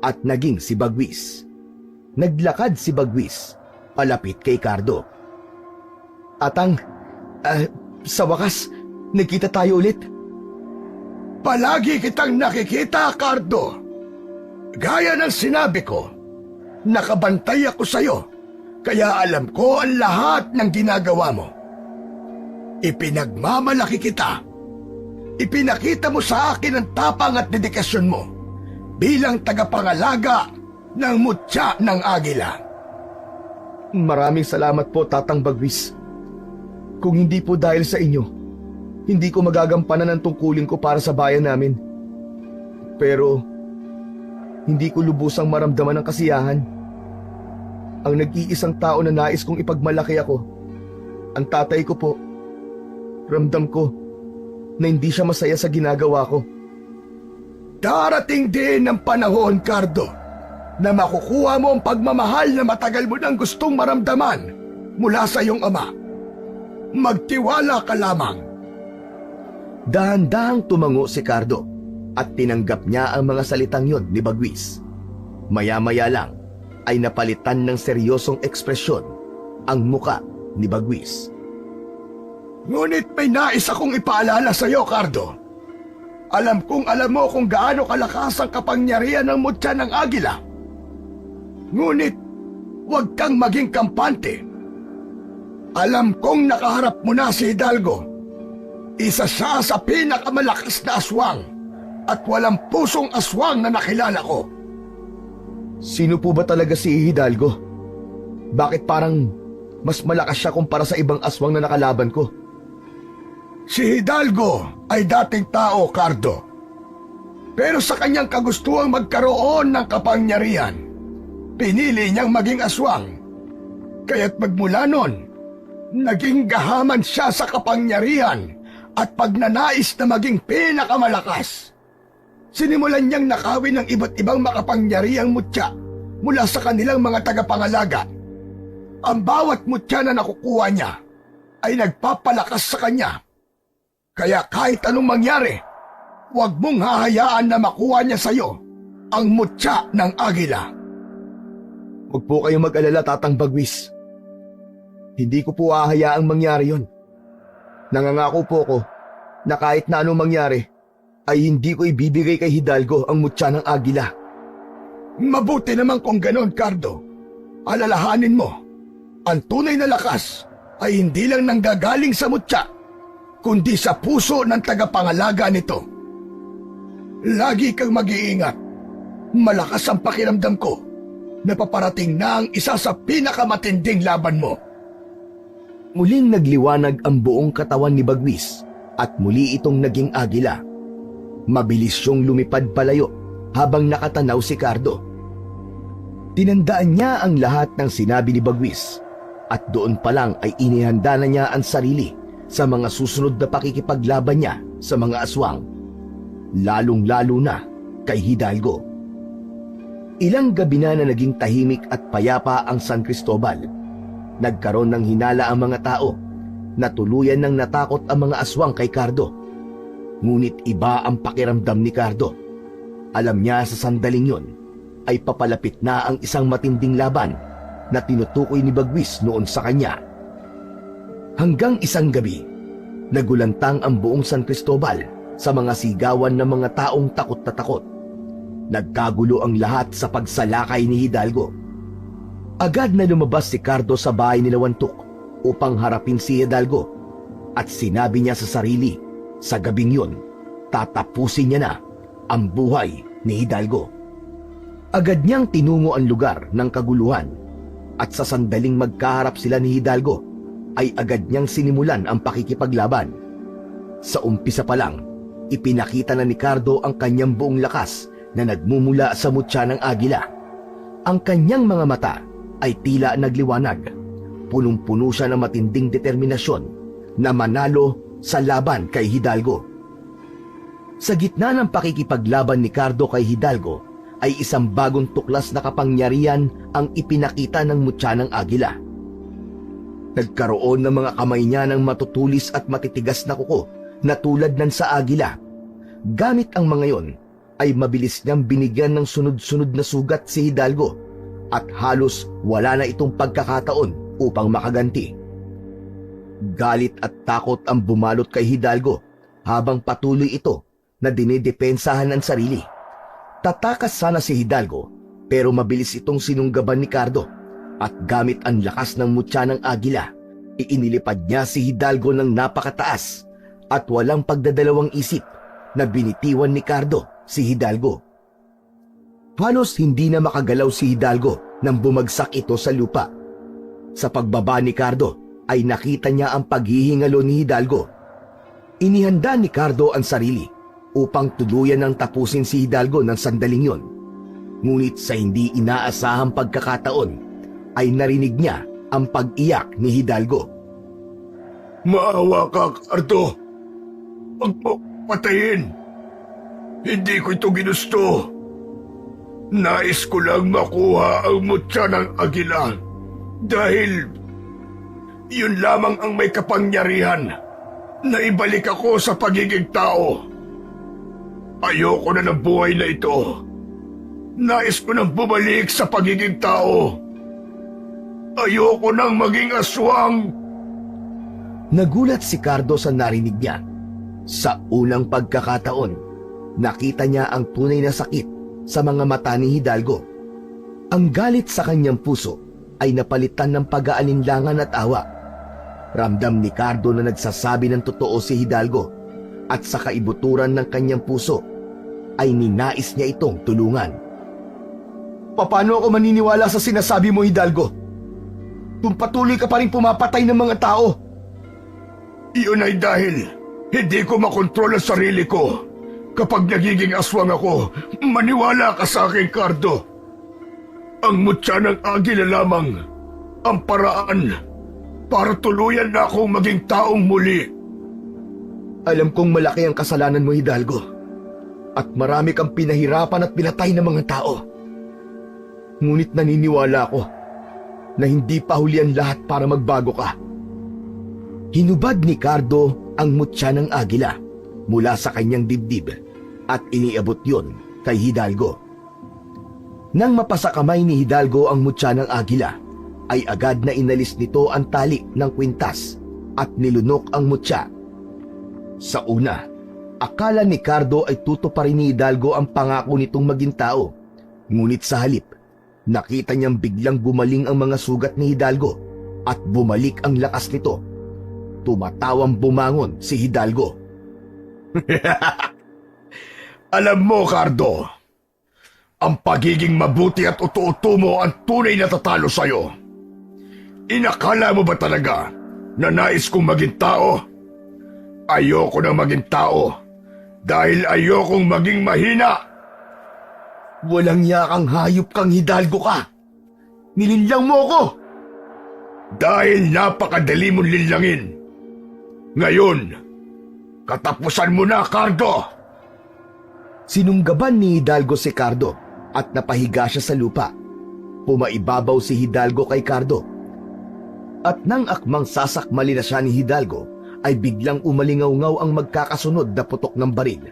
at naging si Bagwis. Naglakad si Bagwis palapit kay Cardo. Atang, sa wakas, nagkita tayo ulit. Palagi kitang nakikita, Cardo. Gaya ng sinabi ko, nakabantay ako sa'yo, kaya alam ko ang lahat ng ginagawa mo. Ipinagmamalaki kita. Ipinakita mo sa akin ang tapang at dedikasyon mo bilang tagapangalaga ng mutya ng agila. Maraming salamat po, Tatang Bagwis. Kung hindi po dahil sa inyo, hindi ko magagampanan ang tungkulin ko para sa bayan namin. Pero, hindi ko lubusang maramdaman ang kasiyahan. Ang nag-iisang tao na nais kong ipagmalaki ako, ang tatay ko po. Ramdam ko na hindi siya masaya sa ginagawa ko. Darating din ang panahon, Cardo, na makukuha mo ang pagmamahal na matagal mo nang gustong maramdaman mula sa iyong ama. Magtiwala ka lamang. Dahan-dahang tumango si Cardo at tinanggap niya ang mga salitang yon ni Bagwis. Maya-maya lang ay napalitan ng seryosong ekspresyon ang muka ni Bagwis. Ngunit may nais akong ipaalala sa iyo, Cardo. Alam kong alam mo kung gaano kalakas ang kapangyarihan ng mutya ng agila. Ngunit, huwag kang maging kampante. Alam kong nakaharap mo na si Hidalgo. Isa siya sa pinakamalakas na aswang at walang pusong aswang na nakilala ko. Sino po ba talaga si Hidalgo? Bakit parang mas malakas siya kumpara sa ibang aswang na nakalaban ko. Si Hidalgo ay dating tao, Cardo. Pero sa kanyang kagustuhang magkaroon ng kapangyarihan, pinili niyang maging aswang. Kaya't magmula nun, naging gahaman siya sa kapangyarihan at pagnanais na maging pinakamalakas. Sinimulan niyang nakawin ng iba't ibang makapangyarihang mutya mula sa kanilang mga tagapangalaga. Ang bawat mutya na nakukuha niya ay nagpapalakas sa kanya. Kaya kahit anong mangyari, huwag mong hahayaan na makuha niya sa'yo ang mutya ng agila. Huwag po kayong mag-alala, Tatang Bagwis. Hindi ko po hahayaang mangyari yon. Nangangako po ko na kahit na anong mangyari, ay hindi ko ibibigay kay Hidalgo ang mutya ng agila. Mabuti naman kung ganon, Cardo. Alalahanin mo, ang tunay na lakas ay hindi lang nanggagaling sa mutya, kundi sa puso ng tagapangalaga nito. Lagi kang mag-iingat. Malakas ang pakiramdam ko na paparating na ang isa sa pinakamatinding laban mo. Muling nagliwanag ang buong katawan ni Bagwis at muli itong naging agila. Mabilis siyang lumipad palayo habang nakatanaw si Cardo. Tinandaan niya ang lahat ng sinabi ni Bagwis at doon pa lang ay inihanda na niya ang sarili sa mga susunod na pakikipaglaban niya sa mga aswang, lalong-lalo na kay Hidalgo. Ilang gabi na naging tahimik at payapa ang San Cristobal. Nagkaroon ng hinala ang mga tao na tuluyan ng natakot ang mga aswang kay Cardo. Ngunit iba ang pakiramdam ni Cardo. Alam niya sa sandaling yon ay papalapit na ang isang matinding laban na tinutukoy ni Bagwis noon sa kanya. Hanggang isang gabi, nagulantang ang buong San Cristobal sa mga sigawan ng mga taong takot na takot. Nagkagulo ang lahat sa pagsalakay ni Hidalgo. Agad na lumabas si Cardo sa bahay ni Lawantok upang harapin si Hidalgo at sinabi niya sa sarili, sa gabing yun, tatapusin niya na ang buhay ni Hidalgo. Agad niyang tinungo ang lugar ng kaguluhan at sa sandaling magkaharap sila ni Hidalgo ay agad niyang sinimulan ang pakikipaglaban. Sa umpisa pa lang, ipinakita na ni Cardo ang kanyang buong lakas na nagmumula sa mutya ng agila. Ang kanyang mga mata ay tila nagliwanag. Punong-puno siya ng matinding determinasyon na manalo sa laban kay Hidalgo. Sa gitna ng pakikipaglaban ni Cardo kay Hidalgo ay isang bagong tuklas na kapangyarihan ang ipinakita ng mutya ng agila. Nagkaroon ng mga kamay niya ng matutulis at matitigas na kuko na tulad ng sa agila. Gamit ang mga yon ay mabilis niyang binigyan ng sunod-sunod na sugat si Hidalgo at halos wala na itong pagkakataon upang makaganti. Galit at takot ang bumalot kay Hidalgo habang patuloy ito na dinidepensahan ang sarili. Tatakas sana si Hidalgo pero mabilis itong sinunggaban ni Cardo at gamit ang lakas ng mutya ng agila, iinilipad niya si Hidalgo ng napakataas at walang pagdadalawang isip na binitiwan ni Cardo si Hidalgo. Halos hindi na makagalaw si Hidalgo nang bumagsak ito sa lupa. Sa pagbaba ni Cardo ay nakita niya ang paghihingalo ni Hidalgo. Inihanda ni Cardo ang sarili upang tuluyan ng tapusin si Hidalgo ng sandaling yon. Ngunit sa hindi inaasahang pagkakataon ay narinig niya ang pag-iyak ni Hidalgo. Maawa ka, Cardo. Huwag mo patayin. Hindi ko ito ginusto. Nais ko lang makuha ang mutya ng agila dahil yun lamang ang may kapangyarihan na ibalik ako sa pagiging tao. Ayoko na ng buhay na ito. Nais ko nang bumalik sa pagiging tao. Ayoko nang maging aswang. Nagulat si Cardo sa narinig niya. Sa unang pagkakataon, nakita niya ang tunay na sakit sa mga mata ni Hidalgo. Ang galit sa kanyang puso ay napalitan ng pag-aalinlangan at awa. Ramdam ni Cardo na nagsasabi ng totoo si Hidalgo at sa kaibuturan ng kanyang puso ay ninais niya itong tulungan. Paano ako maniniwala sa sinasabi mo, Hidalgo? kung patuloy ka pa rin pumapatay ng mga tao. Iyon ay dahil hindi ko makontrol ang sarili ko. Kapag nagiging aswang ako, maniwala ka sa akin, Cardo. Ang mutya ng agila lamang ang paraan para tuluyan na akong maging taong muli. Alam kong malaki ang kasalanan mo, Hidalgo. At marami kang pinahirapan at pinatay ng mga tao. Ngunit naniniwala ako na hindi pa huli ang lahat para magbago ka. Hinubad ni Cardo ang mutya ng agila mula sa kanyang dibdib at iniabot yon kay Hidalgo. Nang mapasakamay ni Hidalgo ang mutya ng agila, ay agad na inalis nito ang tali ng kwintas at nilunok ang mutya. Sa una, akala ni Cardo ay tutuparin ni Hidalgo ang pangako nitong maging tao. Ngunit sa halip, nakita niyang biglang gumaling ang mga sugat ni Hidalgo at bumalik ang lakas nito. Tumatawang bumangon si Hidalgo. Alam mo, Cardo, ang pagiging mabuti at uto-uto mo ang tunay na tatalo sa'yo. Inakala mo ba talaga na nais kong maging tao? Ayoko na maging tao dahil ayokong maging mahina. Walang yakang hayop kang, Hidalgo ka. Nilinlang mo ako. Dahil napakadali mong linlangin. Ngayon, katapusan mo na, Cardo. Sinunggaban ni Hidalgo si Cardo at napahiga siya sa lupa. Pumaibabaw si Hidalgo kay Cardo. At nang akmang sasakmali na siya ni Hidalgo, ay biglang umalingaw-ngaw ang magkakasunod na putok ng baril.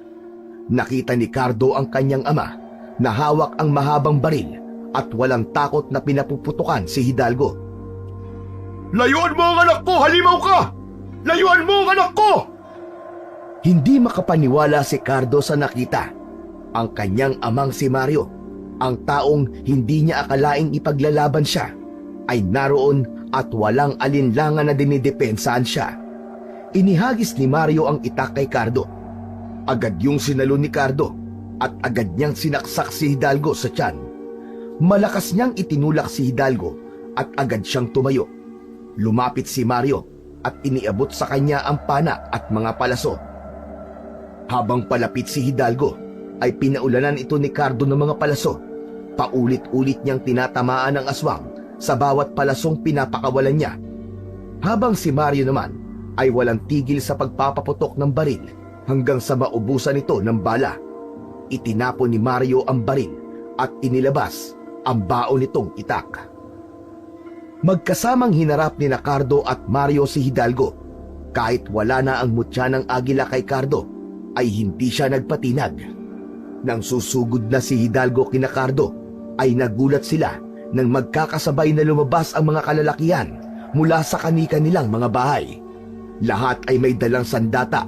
Nakita ni Cardo ang kanyang ama na hawak ang mahabang baril at walang takot na pinapuputukan si Hidalgo. Layuan mo ang anak ko! Halimaw ka! Layuan mo ang anak ko! Hindi makapaniwala si Cardo sa nakita. Ang kanyang amang si Mario, ang taong hindi niya akalaing ipaglalaban siya, ay naroon at walang alinlangan na dinidepensaan siya. Inihagis ni Mario ang itak kay Cardo. Agad yung sinalo ni Cardo at agad niyang sinaksak si Hidalgo sa tiyan. Malakas niyang itinulak si Hidalgo at agad siyang tumayo. Lumapit si Mario at iniabot sa kanya ang pana at mga palaso. Habang palapit si Hidalgo, ay pinaulanan ito ni Cardo ng mga palaso. Paulit-ulit niyang tinatamaan ang aswang sa bawat palasong pinapakawalan niya. Habang si Mario naman ay walang tigil sa pagpapaputok ng baril hanggang sa maubusan ito ng bala. Itinapon ni Mario ang baril at inilabas ang baon nitong itak. Magkasamang hinarap ni Cardo at Mario si Hidalgo. Kahit wala na ang mutya ng agila kay Cardo, ay hindi siya nagpatinag. Nang susugod na si Hidalgo kina Cardo, ay nagulat sila nang magkakasabay na lumabas ang mga kalalakihan mula sa kani-kanilang mga bahay. Lahat ay may dalang sandata,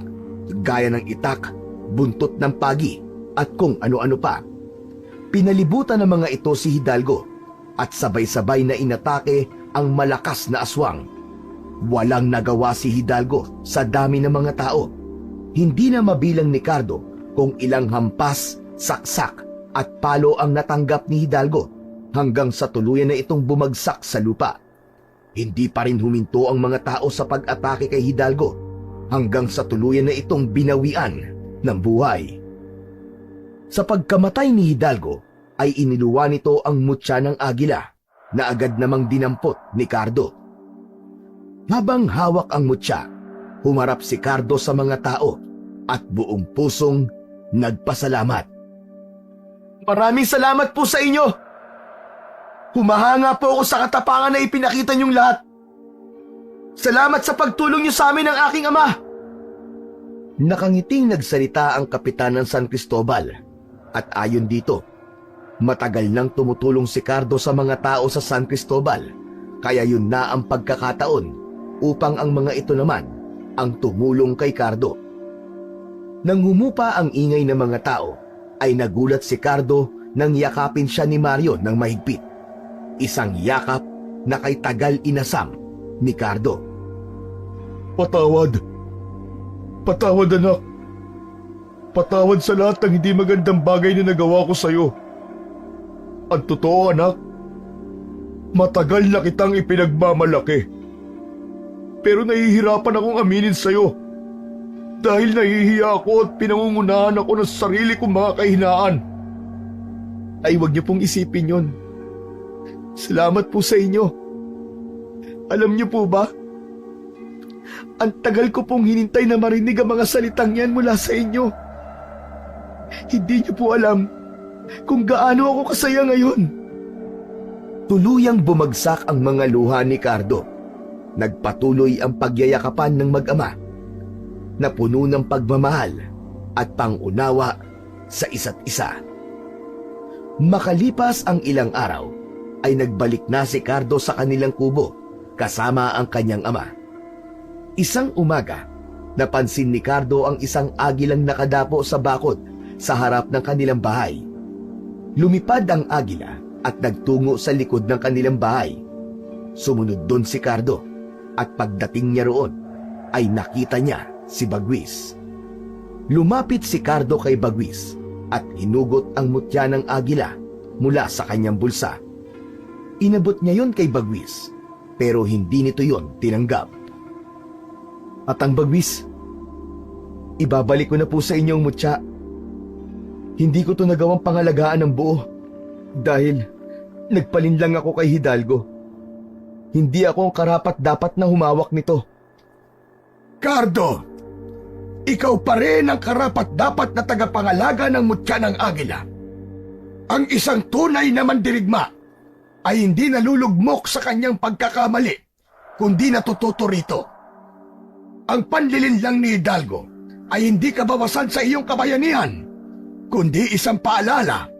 gaya ng itak, buntot ng pagi, at kung ano-ano pa. Pinalibutan ng mga ito si Hidalgo at sabay-sabay na inatake ang malakas na aswang. Walang nagawa si Hidalgo sa dami ng mga tao. Hindi na mabilang ni Cardo kung ilang hampas, saksak at palo ang natanggap ni Hidalgo hanggang sa tuluyan na itong bumagsak sa lupa. Hindi pa rin huminto ang mga tao sa pag-atake kay Hidalgo hanggang sa tuluyan na itong binawian ng buhay. Sa pagkamatay ni Hidalgo ay iniluwa nito ang mutya ng agila na agad namang dinampot ni Cardo. Habang hawak ang mutya, humarap si Cardo sa mga tao at buong pusong nagpasalamat. Maraming salamat po sa inyo! Humahanga po ako sa katapangan na ipinakita niyong lahat. Salamat sa pagtulong niyo sa amin ng aking ama. Nakangiting nagsalita ang kapitan ng San Cristobal at ayon dito, matagal nang tumutulong si Cardo sa mga tao sa San Cristobal, kaya yun na ang pagkakataon upang ang mga ito naman ang tumulong kay Cardo. Nang humupa ang ingay ng mga tao, ay nagulat si Cardo nang yakapin siya ni Mario ng mahigpit. Isang yakap na kay tagal inasam ni Cardo. Patawad. Patawad, anak. Patawad sa lahat ng hindi magandang bagay na nagawa ko sa'yo. Ang totoo, anak, Matagal na kitang ipinagmamalaki. Pero nahihirapan akong aminin sa'yo. Dahil nahihiya ako at pinangungunahan ako ng sarili kong mga kahinaan. Ay, huwag niyo pong isipin yon. Salamat po sa inyo. Alam niyo po ba? Ang tagal ko pong hinintay na marinig ang mga salitang yan mula sa inyo. Hindi niyo po alam kung gaano ako kasaya ngayon. Tuluyang bumagsak ang mga luha ni Cardo. Nagpatuloy ang pagyayakapan ng mag-ama na puno ng pagmamahal at pangunawa sa isa't isa. Makalipas ang ilang araw, ay nagbalik na si Cardo sa kanilang kubo kasama ang kanyang ama. Isang umaga, napansin ni Cardo ang isang agilang nakadapo sa bakod sa harap ng kanilang bahay. Lumipad ang agila at nagtungo sa likod ng kanilang bahay. Sumunod doon si Cardo at pagdating niya roon ay nakita niya si Bagwis. Lumapit si Cardo kay Bagwis at hinugot ang mutya ng agila mula sa kanyang bulsa. Inabot niya yon kay Bagwis, pero hindi nito yon tinanggap. At ang Bagwis, ibabalik ko na po sa inyong mutya. Hindi ko to nagawang pangalagaan ng buo dahil nagpalinlang ako kay Hidalgo. Hindi ako ang karapat-dapat na humawak nito. Cardo, ikaw pa rin ang karapat-dapat na tagapangalaga ng mutya ng agila. Ang isang tunay na mandirigma ay hindi nalulugmok sa kanyang pagkakamali, kundi natututo rito. Ang panlilinlang ni Hidalgo ay hindi kabawasan sa iyong kabayanihan, kundi isang paalala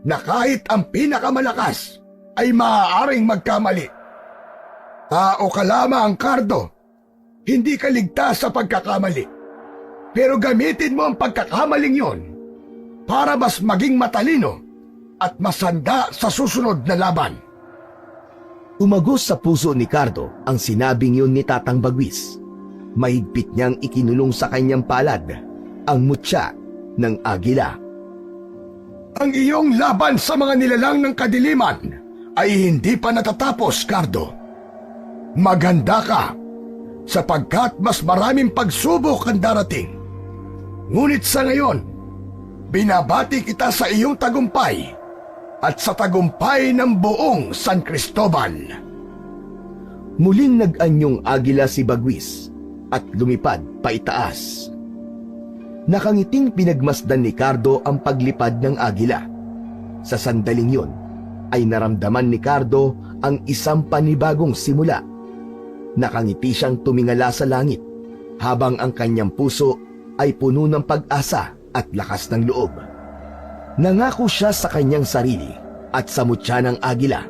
na kahit ang pinakamalakas ay maaaring magkamali. Tao ka lamang, Cardo. Hindi ka ligtas sa pagkakamali. Pero gamitin mo ang pagkakamaling yon para mas maging matalino at masanda sa susunod na laban. Umagos sa puso ni Cardo ang sinabing yun ni Tatang Bagwis. Mahigpit niyang ikinulong sa kanyang palad ang mutya ng agila. Ang iyong laban sa mga nilalang ng kadiliman ay hindi pa natatapos, Cardo. Maganda ka sapagkat mas maraming pagsubok ang darating. Ngunit sa ngayon, binabati kita sa iyong tagumpay at sa tagumpay ng buong San Cristobal. Muling nag-anyong agila si Bagwis at lumipad paitaas. Nakangiting pinagmasdan ni Cardo ang paglipad ng agila. Sa sandaling yun, ay naramdaman ni Cardo ang isang panibagong simula. Nakangiti siyang tumingala sa langit habang ang kanyang puso ay puno ng pag-asa at lakas ng loob. Nangako siya sa kanyang sarili at sa mutya ng agila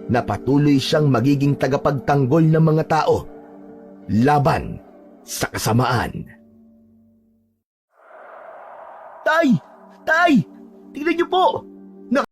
na patuloy siyang magiging tagapagtanggol ng mga tao laban sa kasamaan. Tay! Tay! Tingnan niyo po!